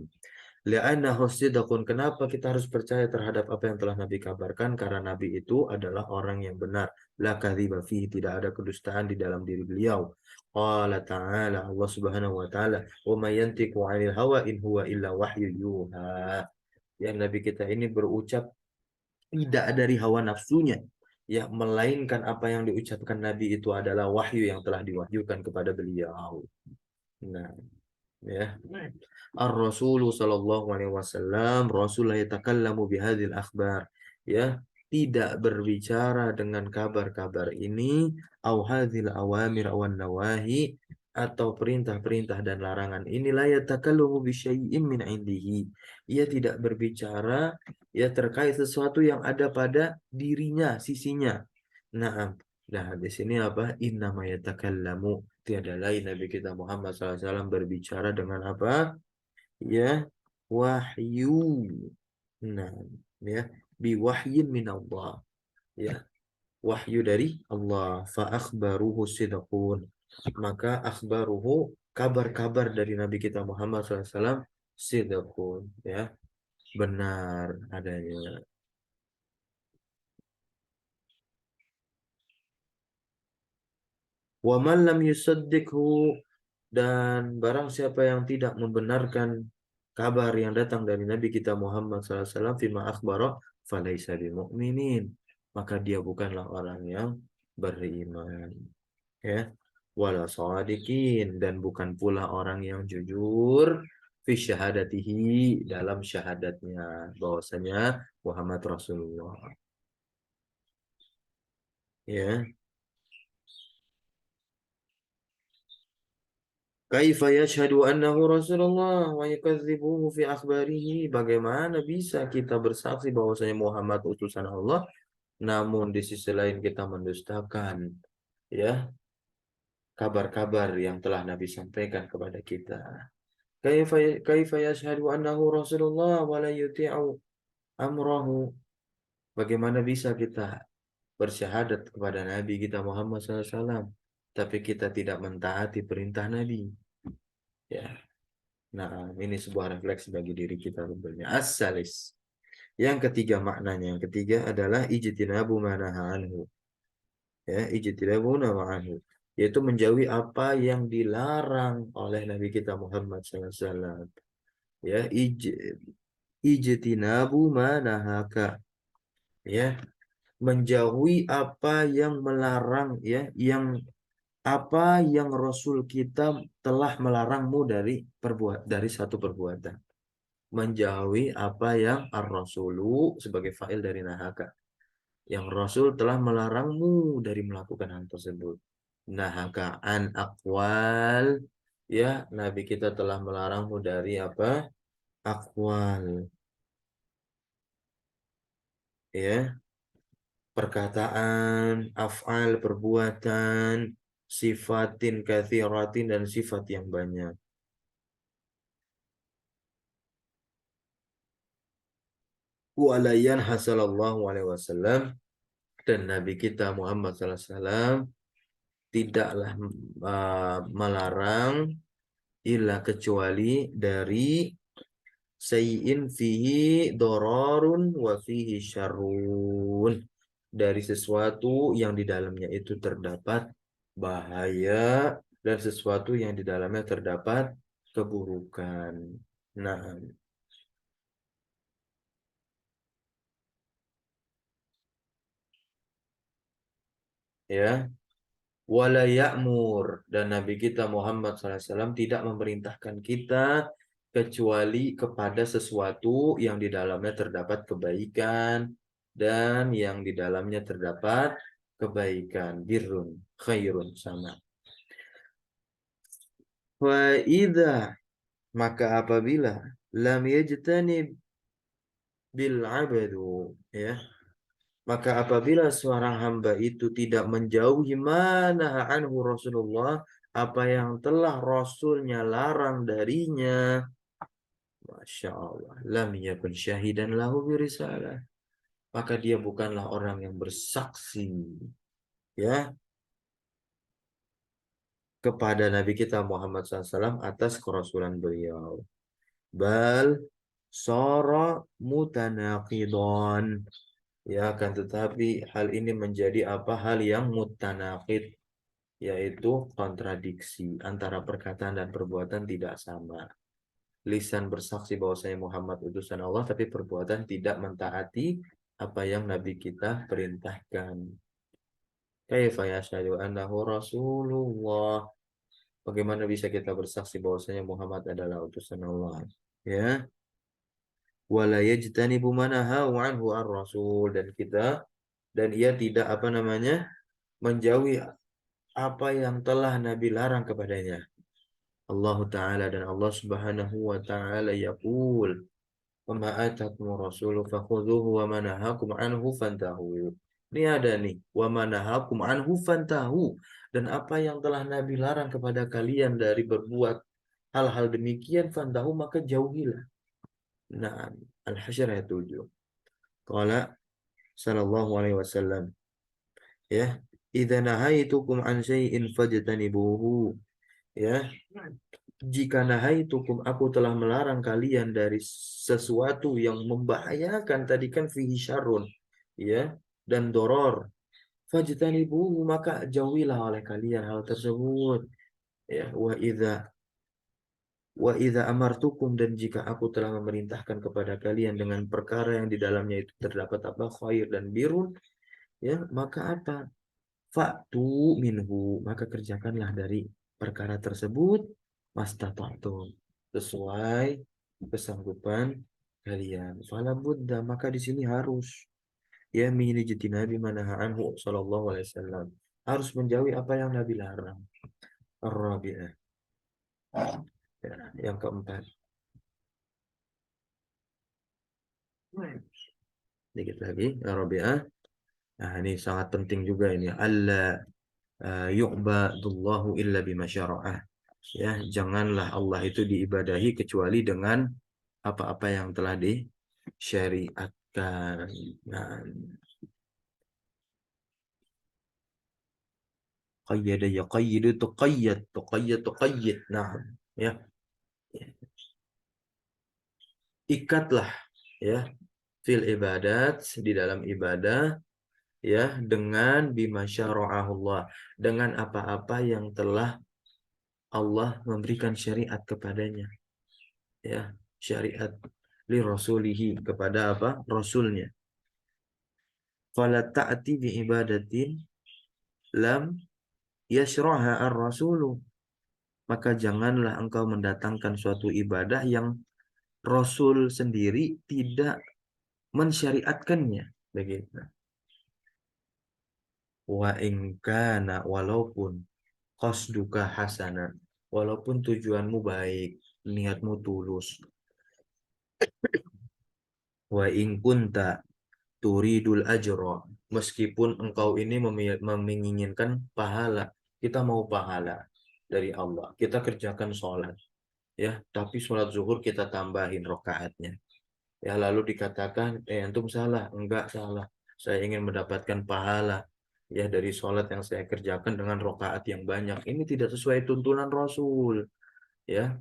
S1: li'annahu sidqun. Kenapa kita harus percaya terhadap apa yang telah Nabi kabarkan? Karena Nabi itu adalah orang yang benar. La kadhiba fihi, tidak ada kedustaan di dalam diri beliau. Qala ta'ala, Allah Subhanahu wa taala, "Wa may yantiqu 'anil hawa in huwa illa wahyu yuha." Ya, Nabi kita ini berucap tidak dari hawa nafsunya, ya melainkan apa yang diucapkan Nabi itu adalah wahyu yang telah diwahyukan kepada beliau. Nah, ya. Ar-Rasulu sallallahu alaihi wasallam Rasul la yatakallamu bihadhil akhbar, ya tidak berbicara dengan kabar-kabar ini au hadhil awamir awan nawahi, atau perintah-perintah dan larangan ini, la yatakallamu bi syai'in min indihi, ia tidak berbicara ya terkait sesuatu yang ada pada dirinya, sisinya. Nah, di sini apa? Innama yatakallamu, tiada lain Nabi kita Muhammad SAW berbicara dengan apa? Ya, wahyu. Nah, ya, biwahyin min Allah. Ya, wahyu dari Allah. Fa akhbaruhu sidqun. Maka akhbaruhu, kabar-kabar dari Nabi kita Muhammad SAW sidqun. Ya, benar adanya. Wa man lam yusaddiqhu, dan barang siapa yang tidak membenarkan kabar yang datang dari Nabi kita Muhammad SAW fima akhbara falaisa bimu'minin, maka dia bukanlah orang yang beriman, ya wala shadiqin, dan bukan pula orang yang jujur fi syahadatihi, dalam syahadatnya bahwasanya Muhammad Rasulullah, ya. Kaifa yashhadu annahu Rasulullah wa yukadzibuhu fi akhbarihi? Bagaimana bisa kita bersaksi bahwasanya Muhammad utusan Allah, namun di sisi lain kita mendustakan ya kabar-kabar yang telah Nabi sampaikan kepada kita. Kaifa yashhadu annahu Rasulullah wa la yuti'u amrahu? Bagaimana bisa kita bersyahadat kepada Nabi kita Muhammad SAW, tapi kita tidak mentaati perintah Nabi? Ya. Nah, ini sebuah refleksi bagi diri kita tentunya. As-salis. Yang ketiga maknanya. Yang ketiga adalah ijtinabu manaha anhu. Ya, ijtinabu anhu. Yaitu menjauhi apa yang dilarang oleh Nabi kita Muhammad SAW. Ya, ijtinabu manahaka. Ya, menjauhi apa yang melarang, ya, yang apa yang Rasul kita telah melarangmu dari satu perbuatan. Menjauhi apa yang ar-rasulu sebagai fa'il dari nahaka, yang Rasul telah melarangmu dari melakukan hal tersebut. Nahaka an akwal, ya Nabi kita telah melarangmu dari apa? Akwal, ya perkataan, af'al perbuatan, sifatin kathiratin, dan sifat yang banyak. Walayan hasalallahu alaihi wasallam, dan Nabi kita Muhammad sallallahu alaihi wasallam tidaklah melarang illa kecuali dari Sayyin fihi dorarun wa fihi syarrun. Dari sesuatu yang di dalamnya itu terdapat bahaya dan sesuatu yang di dalamnya terdapat keburukan. Nah, ya. Wala ya'mur, dan Nabi kita Muhammad SAW tidak memerintahkan kita kecuali kepada sesuatu yang di dalamnya terdapat kebaikan dan yang di dalamnya terdapat kebaikan, birrun khairun, sama. Wa idza, maka apabila lam yajtanib bil abadu, ya, maka apabila seorang hamba itu tidak menjauhi mana anhu Rasulullah, apa yang telah Rasulnya larang darinya, Masya Allah, lam yakun syahidan lahu birisalah. Maka dia bukanlah orang yang bersaksi, ya, kepada Nabi kita Muhammad SAW atas kerasulan beliau. Bal sara mutanaqidon. Ya, akan tetapi hal ini menjadi apa? Hal yang mutanaqid, yaitu kontradiksi antara perkataan dan perbuatan tidak sama. Lisan bersaksi bahwasanya Muhammad utusan Allah, tapi perbuatan tidak mentaati apa yang Nabi kita perintahkan. Kaifa yashhadu annahu Rasulullah? Bagaimana bisa kita bersaksi bahwasanya Muhammad adalah utusan Allah? Ya, wala yajtanibu manahu anhu ar-rasul, dan ia tidak apa namanya menjauhi apa yang telah Nabi larang kepadanya. Allah Ta'ala, dan Allah Subhanahu wa Ta'ala yaqul, "Wa ma atakum rasulu fakhudhuhu wa ma nahakum anhu fantahu." Ini ada nih, "Wa ma nahakum anhu fantahu." Dan apa yang telah Nabi larang kepada kalian dari berbuat hal-hal demikian, fantahu, maka jauhilah. Nah, Al-Hasyr ayat 7. Qala sallallahu alaihi wasallam, ya, "Idza nahaitukum an syai'in fajtanibuhu." Ya, jika nahaitukum, aku telah melarang kalian dari sesuatu yang membahayakan, tadi kan fihi syarrun, ya, dan doror, fajtanibu, maka jauhilah oleh kalian hal tersebut. Ya, wa idza amartukum, dan jika aku telah memerintahkan kepada kalian dengan perkara yang di dalamnya itu terdapat apa? Khair dan birun, ya, maka apa? Fa'tu minhu, maka kerjakanlah dari perkara tersebut mastata'tum, sesuai kesanggupan kalian. Fala budda, maka di sini harus, ya, min ijtinabi manaha anhu sallallahu alaihi wasallam, harus menjauhi apa yang Nabi larang. Ar-rabi'ah, ya, yang keempat. Sedikit lagi, ar-rabi'ah. Nah, ini sangat penting juga ini. Allah yu'badullahu illa bima syara'ah. Ya, janganlah Allah itu diibadahi kecuali dengan apa-apa yang telah disyariatkan. Nah, qayyada yaqayyidu tuqayyad, tuqayyad tuqayyid. Nah, ya, ikatlah, ya, fil ibadat, di dalam ibadah, ya, dengan bima syara'ahullah, dengan apa-apa yang telah Allah memberikan syariat kepadanya, ya, syariat li rasulihi, kepada apa? Rasulnya. Fala ta'ti bi ibadatin lam yashra'ha ar-rasulu, maka janganlah engkau mendatangkan suatu ibadah yang Rasul sendiri tidak mensyariatkannya, begitu. Wa in kana, walaupun qasduka hasana, walaupun tujuanmu baik, niatmu tulus. Wa in kunta turidul ajra, meskipun engkau ini menginginkan pahala, kita mau pahala dari Allah, kita kerjakan sholat, ya, tapi sholat zuhur kita tambahin rokaatnya, ya, lalu dikatakan antum salah. Enggak salah, saya ingin mendapatkan pahala, ya, dari sholat yang saya kerjakan dengan rokaat yang banyak. Ini tidak sesuai tuntunan Rasul, ya.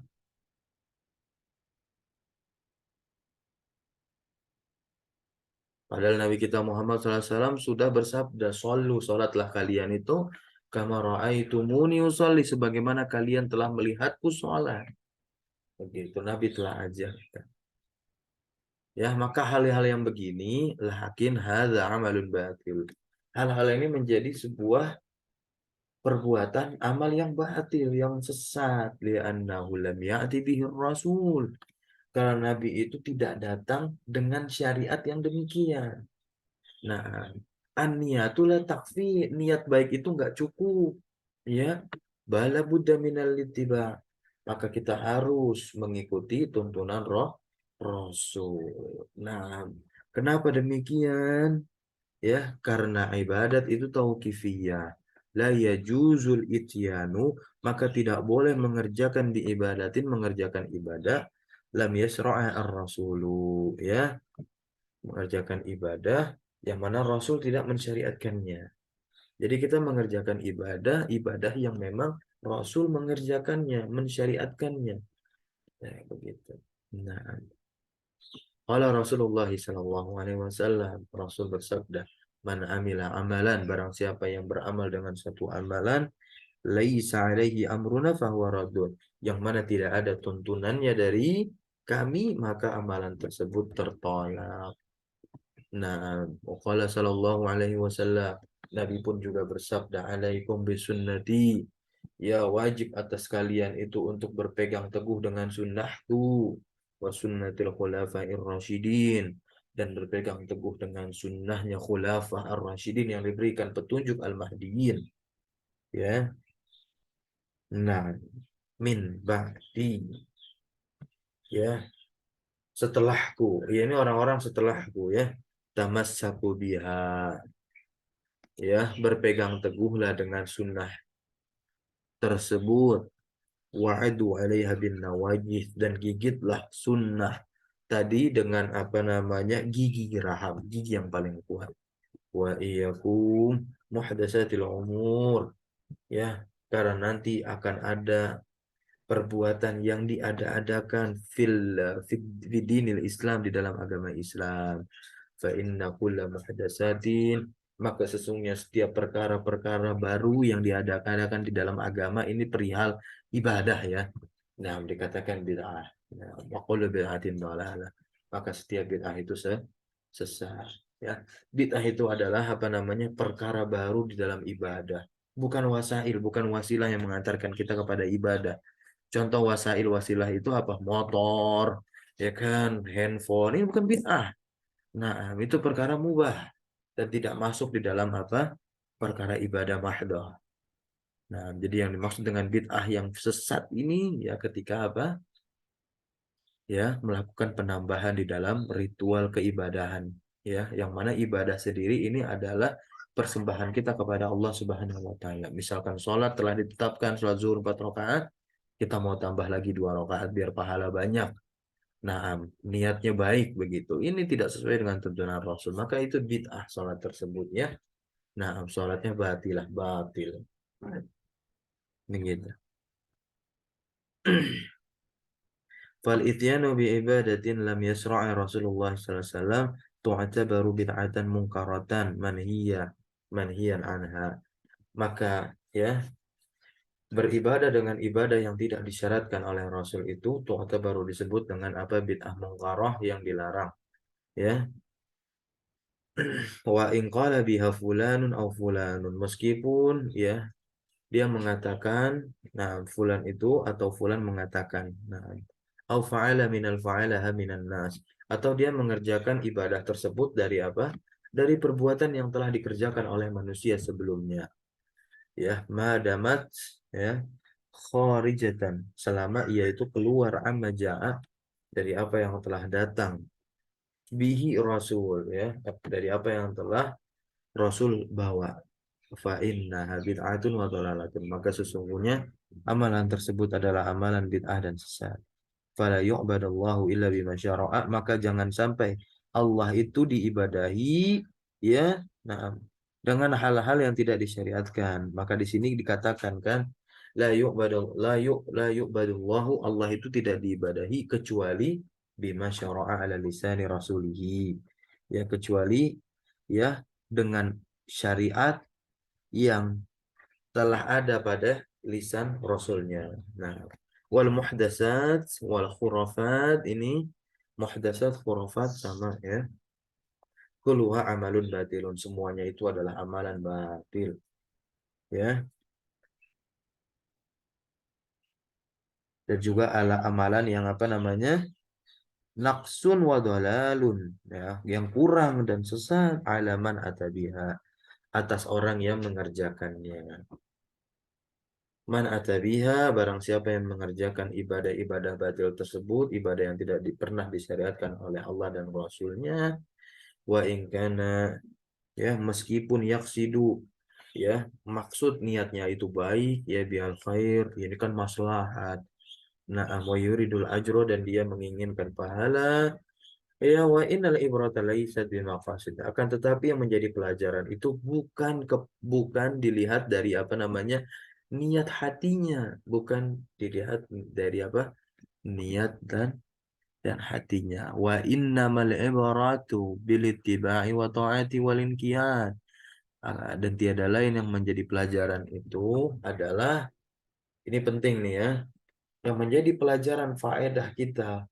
S1: Padahal Nabi kita Muhammad SAW sudah bersabda, "Shollu, sholatlah kalian itu kama ra'aitumuni usolli, sebagaimana kalian telah melihatku sholat." Begitu Nabi telah ajarkan. Ya, maka hal-hal yang begini lakin hadza amalun batil. Hal-hal ini menjadi sebuah perbuatan amal yang batil, yang sesat. Li'annahu lam ya'ti bihi rasul. Karena Nabi itu tidak datang dengan syariat yang demikian. Nah, an-niyatu la takfi, niat baik itu nggak cukup. Ya, bala budda minal ittiba. Maka kita harus mengikuti tuntunan Rasul. Nah, kenapa demikian? Ya, karena ibadat itu tauqifiyah. La yajuzul ityanu, maka tidak boleh mengerjakan mengerjakan ibadah lam yasra'a ar-rasulu, ya, mengerjakan ibadah yang mana Rasul tidak mensyariatkannya. Jadi kita mengerjakan ibadah yang memang Rasul mengerjakannya, mensyariatkannya. Nah, begitu. Nah, qala Rasulullah sallallahu alaihi wasallam, Rasul bersabda, "Man amila amalan, barang siapa yang beramal dengan satu amalan, laisa alaihi amruna fahuwa raddun, yang mana tidak ada tuntunannya dari kami, maka amalan tersebut tertolak." Nah, qala sallallahu alaihi wasallam, Nabi pun juga bersabda, "Alaikum bisunnati." Ya, wajib atas kalian itu untuk berpegang teguh dengan sunnahku, wa sunnatil khulafair rasyidin, dan berpegang teguh dengan sunnahnya khulafah ar-rasyidin yang diberikan petunjuk al-mahdiyin. Ya, nah, min ba'di, ya, setelahku. Ya, ini orang-orang setelahku, ya. Tamassaku biha, ya, berpegang teguhlah dengan sunnah tersebut. Wa'adu 'alaiha bin nawajih, dan gigitlah sunnah tadi dengan apa namanya, gigi geraham, gigi yang paling kuat. Wa iyyakum muhdatsatil umur, ya, karena nanti akan ada perbuatan yang diada-adakan fid dinil Islam, di dalam agama Islam. Fa inna kulla muhdatsatin, maka sesungguhnya setiap perkara-perkara baru yang diadakan di dalam agama ini perihal ibadah, ya. Nah, dikatakan bid'ah. Nah, wa kullu bid'atin dhalalah. Maka setiap bid'ah itu sesat, ya. Bid'ah itu adalah apa namanya, perkara baru di dalam ibadah. Bukan wasail, bukan wasilah yang mengantarkan kita kepada ibadah. Contoh wasail wasilah itu apa? Motor, ya kan, handphone. Ini bukan bid'ah. Nah, itu perkara mubah dan tidak masuk di dalam apa? Perkara ibadah mahdoh. Nah, jadi yang dimaksud dengan bid'ah yang sesat ini, ya, ketika apa? Ya, melakukan penambahan di dalam ritual keibadahan, ya, yang mana ibadah sendiri ini adalah persembahan kita kepada Allah Subhanahu wa taala. Misalkan sholat telah ditetapkan, sholat zuhur 4 rakaat, kita mau tambah lagi 2 rakaat biar pahala banyak. Nah, niatnya baik begitu. Ini tidak sesuai dengan tuntunan Rasul, maka itu bid'ah sholat tersebut, ya. Nah, sholatnya batilah, batil. Begitu. Fal ityanu bi ibadatin lam yasra'i Rasulullah sallallahu alaihi wasallam tu'tabaru bid'atan munkaratan manhiyan anha. Maka, ya, beribadah dengan ibadah yang tidak disyaratkan oleh Rasul itu tu'tabaru disebut dengan apa? Bid'ah munkarah, yang dilarang, ya. Wa in qala biha fulanun au fulanun, meskipun, ya, dia mengatakan, nah, fulan itu atau fulan mengatakan, nah, au fa'ala minal fa'alaha minan nas, atau dia mengerjakan ibadah tersebut dari apa? Dari perbuatan yang telah dikerjakan oleh manusia sebelumnya, ya, madamat, ya, kharijatan, selama ia itu keluar amma ja'a, dari apa yang telah datang, bihi rasul, ya, dari apa yang telah Rasul bawa. Fa inna bid'atun wa dhalalatun, maka sesungguhnya amalan tersebut adalah amalan bid'ah dan sesat. Fala yu'badallahu illa bima syara'a, maka jangan sampai Allah itu diibadahi, ya, nah, dengan hal-hal yang tidak disyariatkan. Maka di sini dikatakan, kan, la yu'badallahu, Allah itu tidak diibadahi kecuali bima syara'a ala lisani rasulihi, ya kecuali ya dengan syariat yang telah ada pada lisan Rasulnya. Nah, wal muhdasat wal khurafat ini muhdasat khurafat sama ya. Kulluha amalun batilun, semuanya itu adalah amalan batil ya. Dan juga ala amalan yang apa namanya? Naqsun wa dhalalun ya, yang kurang dan sesat alaman atabiha, atas orang yang mengerjakannya. Man atabiha, barang siapa yang mengerjakan ibadah-ibadah batil tersebut, ibadah yang tidak pernah disyariatkan oleh Allah dan Rasulnya, wa ingkana, ya meskipun yaksidu, ya maksud niatnya itu baik, ya bihal khair, ini kan maslahat. Nah, wa yuridul ajro, dan dia menginginkan pahala. Ya, wa innal ibrata laysat bimaqasid. Akan tetapi yang menjadi pelajaran itu bukan dilihat dari apa namanya? Niat hatinya, bukan dilihat dari apa? Niat dan hatinya. Wa innamal ibratu bil ittiba'i wa ta'ati wal inqiyad. Dan tiada lain yang menjadi pelajaran itu adalah, ini penting nih ya, yang menjadi pelajaran faedah kita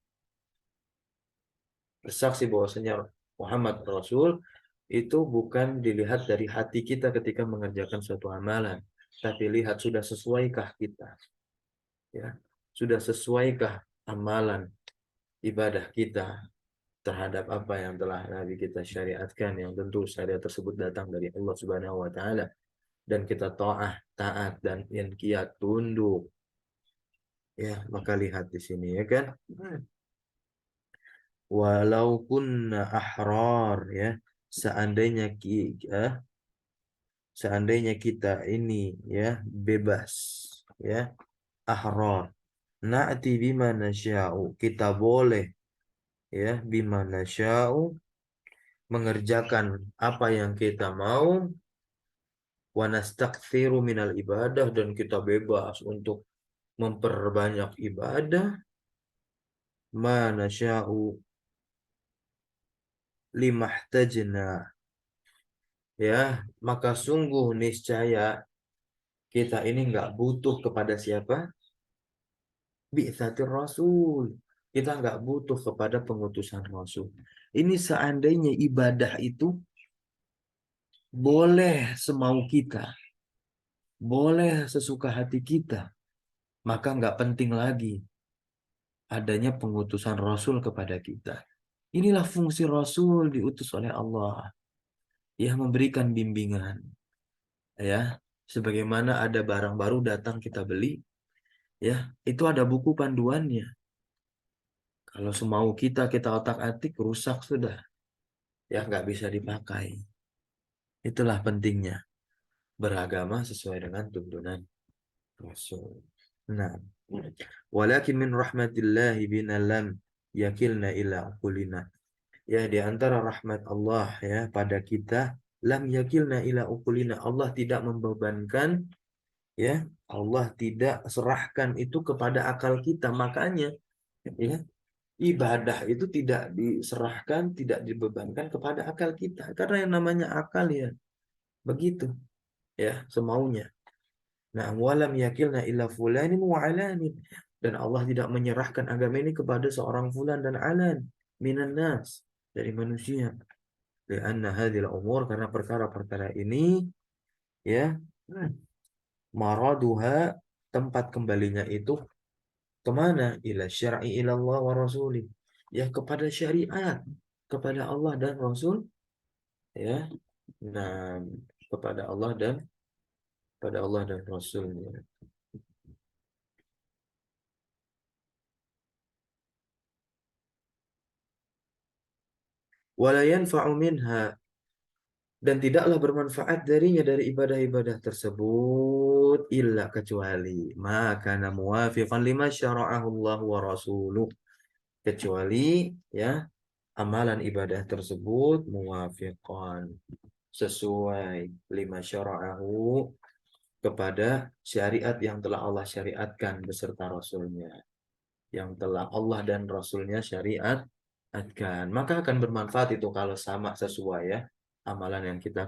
S1: bersaksi bahwasanya Muhammad Rasul itu bukan dilihat dari hati kita ketika mengerjakan suatu amalan, tapi lihat sudah sesuaikah kita, ya, sudah sesuaikah amalan ibadah kita terhadap apa yang telah Nabi kita syariatkan, yang tentu syariat tersebut datang dari Allah Subhanahu wa taala, dan kita taat dan inqiyat tunduk, ya, maka lihat di sini ya kan. Walau kunna ahrar, ya, seandainya seandainya kita ini ya bebas, ya, ahrar, na'ti bima nasya'u, kita boleh ya bima nasya'u, mengerjakan apa yang kita mau, wa nastakthiru minal ibadah, dan kita bebas untuk memperbanyak ibadah, ma nasya'u limahtajna, ya, maka sungguh niscaya kita ini nggak butuh kepada siapa? Bi'tsatir Rasul. Kita nggak butuh kepada pengutusan Rasul. Ini seandainya ibadah itu boleh semau kita, boleh sesuka hati kita, maka nggak penting lagi adanya pengutusan Rasul kepada kita. Inilah fungsi Rasul diutus oleh Allah, ya, memberikan bimbingan, ya. Sebagaimana ada barang baru datang kita beli, ya, itu ada buku panduannya. Kalau semau kita otak-atik, rusak sudah, ya nggak bisa dipakai. Itulah pentingnya beragama sesuai dengan tuntunan Rasul. Nah, walakin min rahmatillahi bina lam yakilna ila uqulina. Ya, di antara rahmat Allah ya pada kita, lam yakilna ila uqulina. Allah tidak membebankan, ya, Allah tidak serahkan itu kepada akal kita. Makanya ya, ibadah itu tidak diserahkan, tidak dibebankan kepada akal kita. Karena yang namanya akal ya begitu, ya, semaunya. Nah, walam yakilna illa fulanin wa alanin. Dan Allah tidak menyerahkan agama ini kepada seorang fulan dan alan minan nas, dari manusia. Lianna hadhil umur, karena perkara-perkara ini ya, maraduha, tempat kembalinya itu kemana? Ila syar'i ilallah wa rasuli. Ya, kepada syariat, kepada Allah dan Rasul, ya. Nah, kepada Allah dan Rasulnya. Wala yanfa'u minha, dan tidaklah bermanfaat darinya, dari ibadah-ibadah tersebut, illa, kecuali maka muwafiqan lima syara'ahu Allah wa rasuluh, kecuali ya amalan ibadah tersebut muwafiqan, sesuai, lima syara'ahu, kepada syariat yang telah Allah syariatkan beserta Rasulnya, yang telah Allah dan Rasulnya syariat Maka akan bermanfaat itu kalau sama sesuai ya amalan yang kita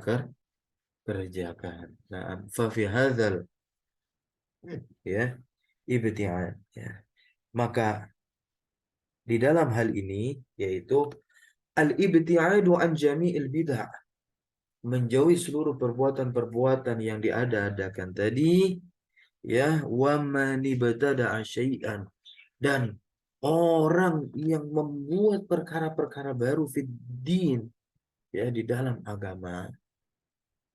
S1: kerjakan. Nah, fa fi hadzal ya ibti'ad ya. Maka di dalam hal ini yaitu al-ibti'adu an jami'il bid'ah, menjauhi seluruh perbuatan-perbuatan yang diada-adakan tadi ya, wa man ibtada'a syai'an, dan orang yang membuat perkara-perkara baru fid din ya di dalam agama,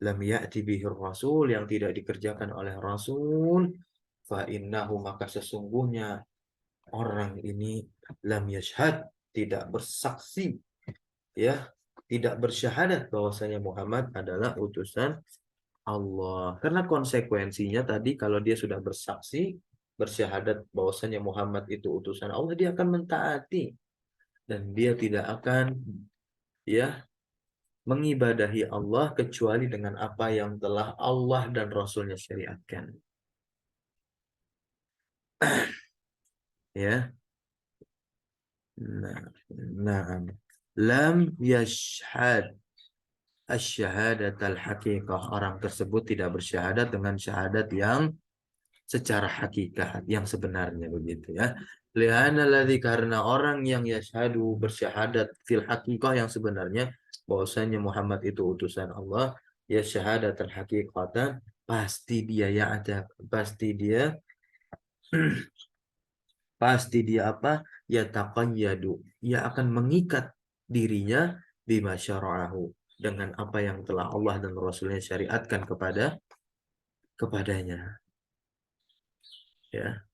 S1: lam ya'ti bihi rasul, yang tidak dikerjakan oleh rasul, fa innahu, maka sesungguhnya orang ini lam yashhad, tidak bersaksi ya, tidak bersyahadat bahwasanya Muhammad adalah utusan Allah. Karena konsekuensinya tadi kalau dia sudah bersaksi, bersyahadat bahwasanya Muhammad itu utusan Allah, dia akan mentaati dan dia tidak akan ya mengibadahi Allah kecuali dengan apa yang telah Allah dan Rasulnya syariatkan. Ya, nah, nah, lam yashhad asy-syahadat al-haqiqah, orang tersebut tidak bersyahadat dengan syahadat yang secara hakikat yang sebenarnya begitu ya. Liana ladzi, karena orang yang yashhadu bersyahadat fil haqiqah yang sebenarnya bahwasanya Muhammad itu utusan Allah, ya syahadatan haqiqatan, pasti dia ya ada, pasti dia apa? Ya taqayyadu, ia akan mengikat dirinya bima syara'ahu, dengan apa yang telah Allah dan Rasulnya syariatkan kepadanya ya.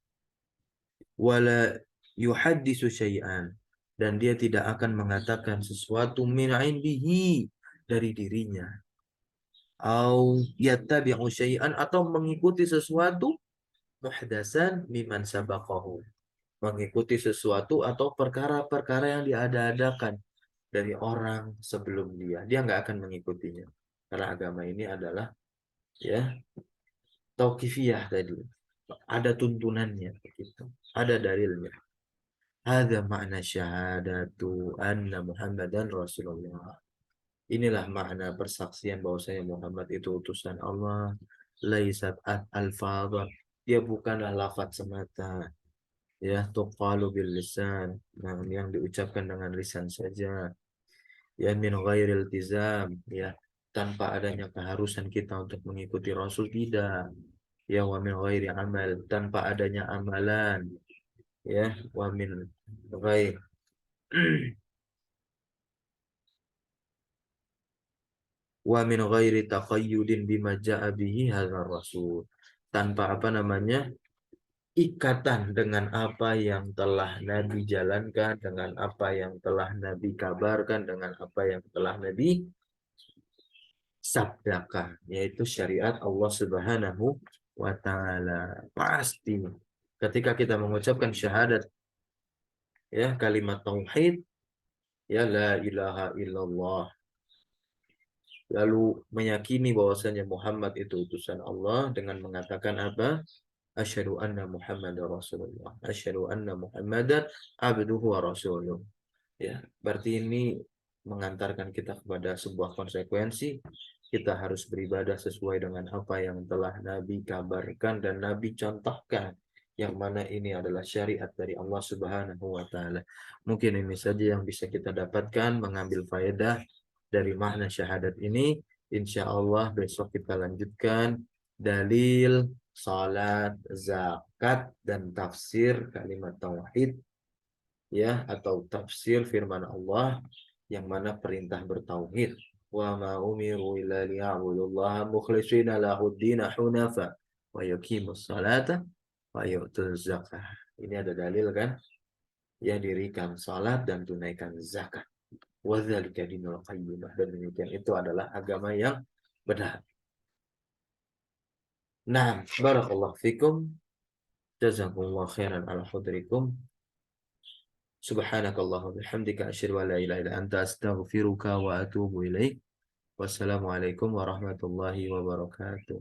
S1: Wala yuhaddisu syai'an, dan dia tidak akan mengatakan sesuatu min indihi, dari dirinya, au yattabi'u syai'an, atau mengikuti sesuatu muhdasan miman sabaqahu, mengikuti sesuatu atau perkara-perkara yang diada-adakan dari orang sebelum dia. Dia nggak akan mengikutinya. Karena agama ini adalah ya tauqifiyah tadi. Ada tuntunannya gitu. Ada dalilnya. Ada makna syahadatu anna Muhammadan Rasulullah. Inilah makna persaksian bahwasanya Muhammad itu utusan Allah. Laisat al-fadhah. Dia bukanlah lafaz semata. Ya, tuqalu bil lisan. Nah, yang diucapkan dengan lisan saja. Ya, min ghairil tizam. Ya, tanpa adanya keharusan kita untuk mengikuti Rasul, tidak. Ya, wa min ghairi amal. Tanpa adanya amalan. Ya, wa min ghairi wa min ghairi taqayyudin bima ja'a bihi hadzal rasul, tanpa apa namanya ikatan dengan apa yang telah Nabi jalankan, dengan apa yang telah Nabi kabarkan, dengan apa yang telah Nabi sabdakan, yaitu syariat Allah Subhanahu wa taala. Pasti ketika kita mengucapkan syahadat ya, kalimat tauhid ya, la ilaha illallah, lalu meyakini bahwasanya Muhammad itu utusan Allah dengan mengatakan apa? Asyhadu anna Muhammadar Rasulullah. Asyhadu anna Muhammadan abduhu wa rasuluh. Ya, berarti ini mengantarkan kita kepada sebuah konsekuensi. Kita harus beribadah sesuai dengan apa yang telah Nabi kabarkan dan Nabi contohkan. Yang mana ini adalah syariat dari Allah Subhanahu wa taala. Mungkin ini saja yang bisa kita dapatkan, mengambil faedah dari makna syahadat ini. Insya Allah besok kita lanjutkan dalil salat, zakat, dan tafsir kalimat tauhid ya, atau tafsir firman Allah yang mana perintah bertauhid. Wa ma umiru illa liya'budullaha mukhlishina lahuddina hunafa wa yuqimus salata wa yu'tuz zakah. Ini ada dalil kan? Ya, dirikan salat dan tunaikan zakat. Wa dzalika dinul qayyimah, dan demikian itu adalah agama yang benar. Nah, barakallahu fikum. Jazakumullah khairan ala hudrikum. Subhanakallahumma bihamdika asyhadu an la ilaha illa anta astaghfiruka wa atubu ilaik. Wassalamualaikum warahmatullahi wabarakatuh.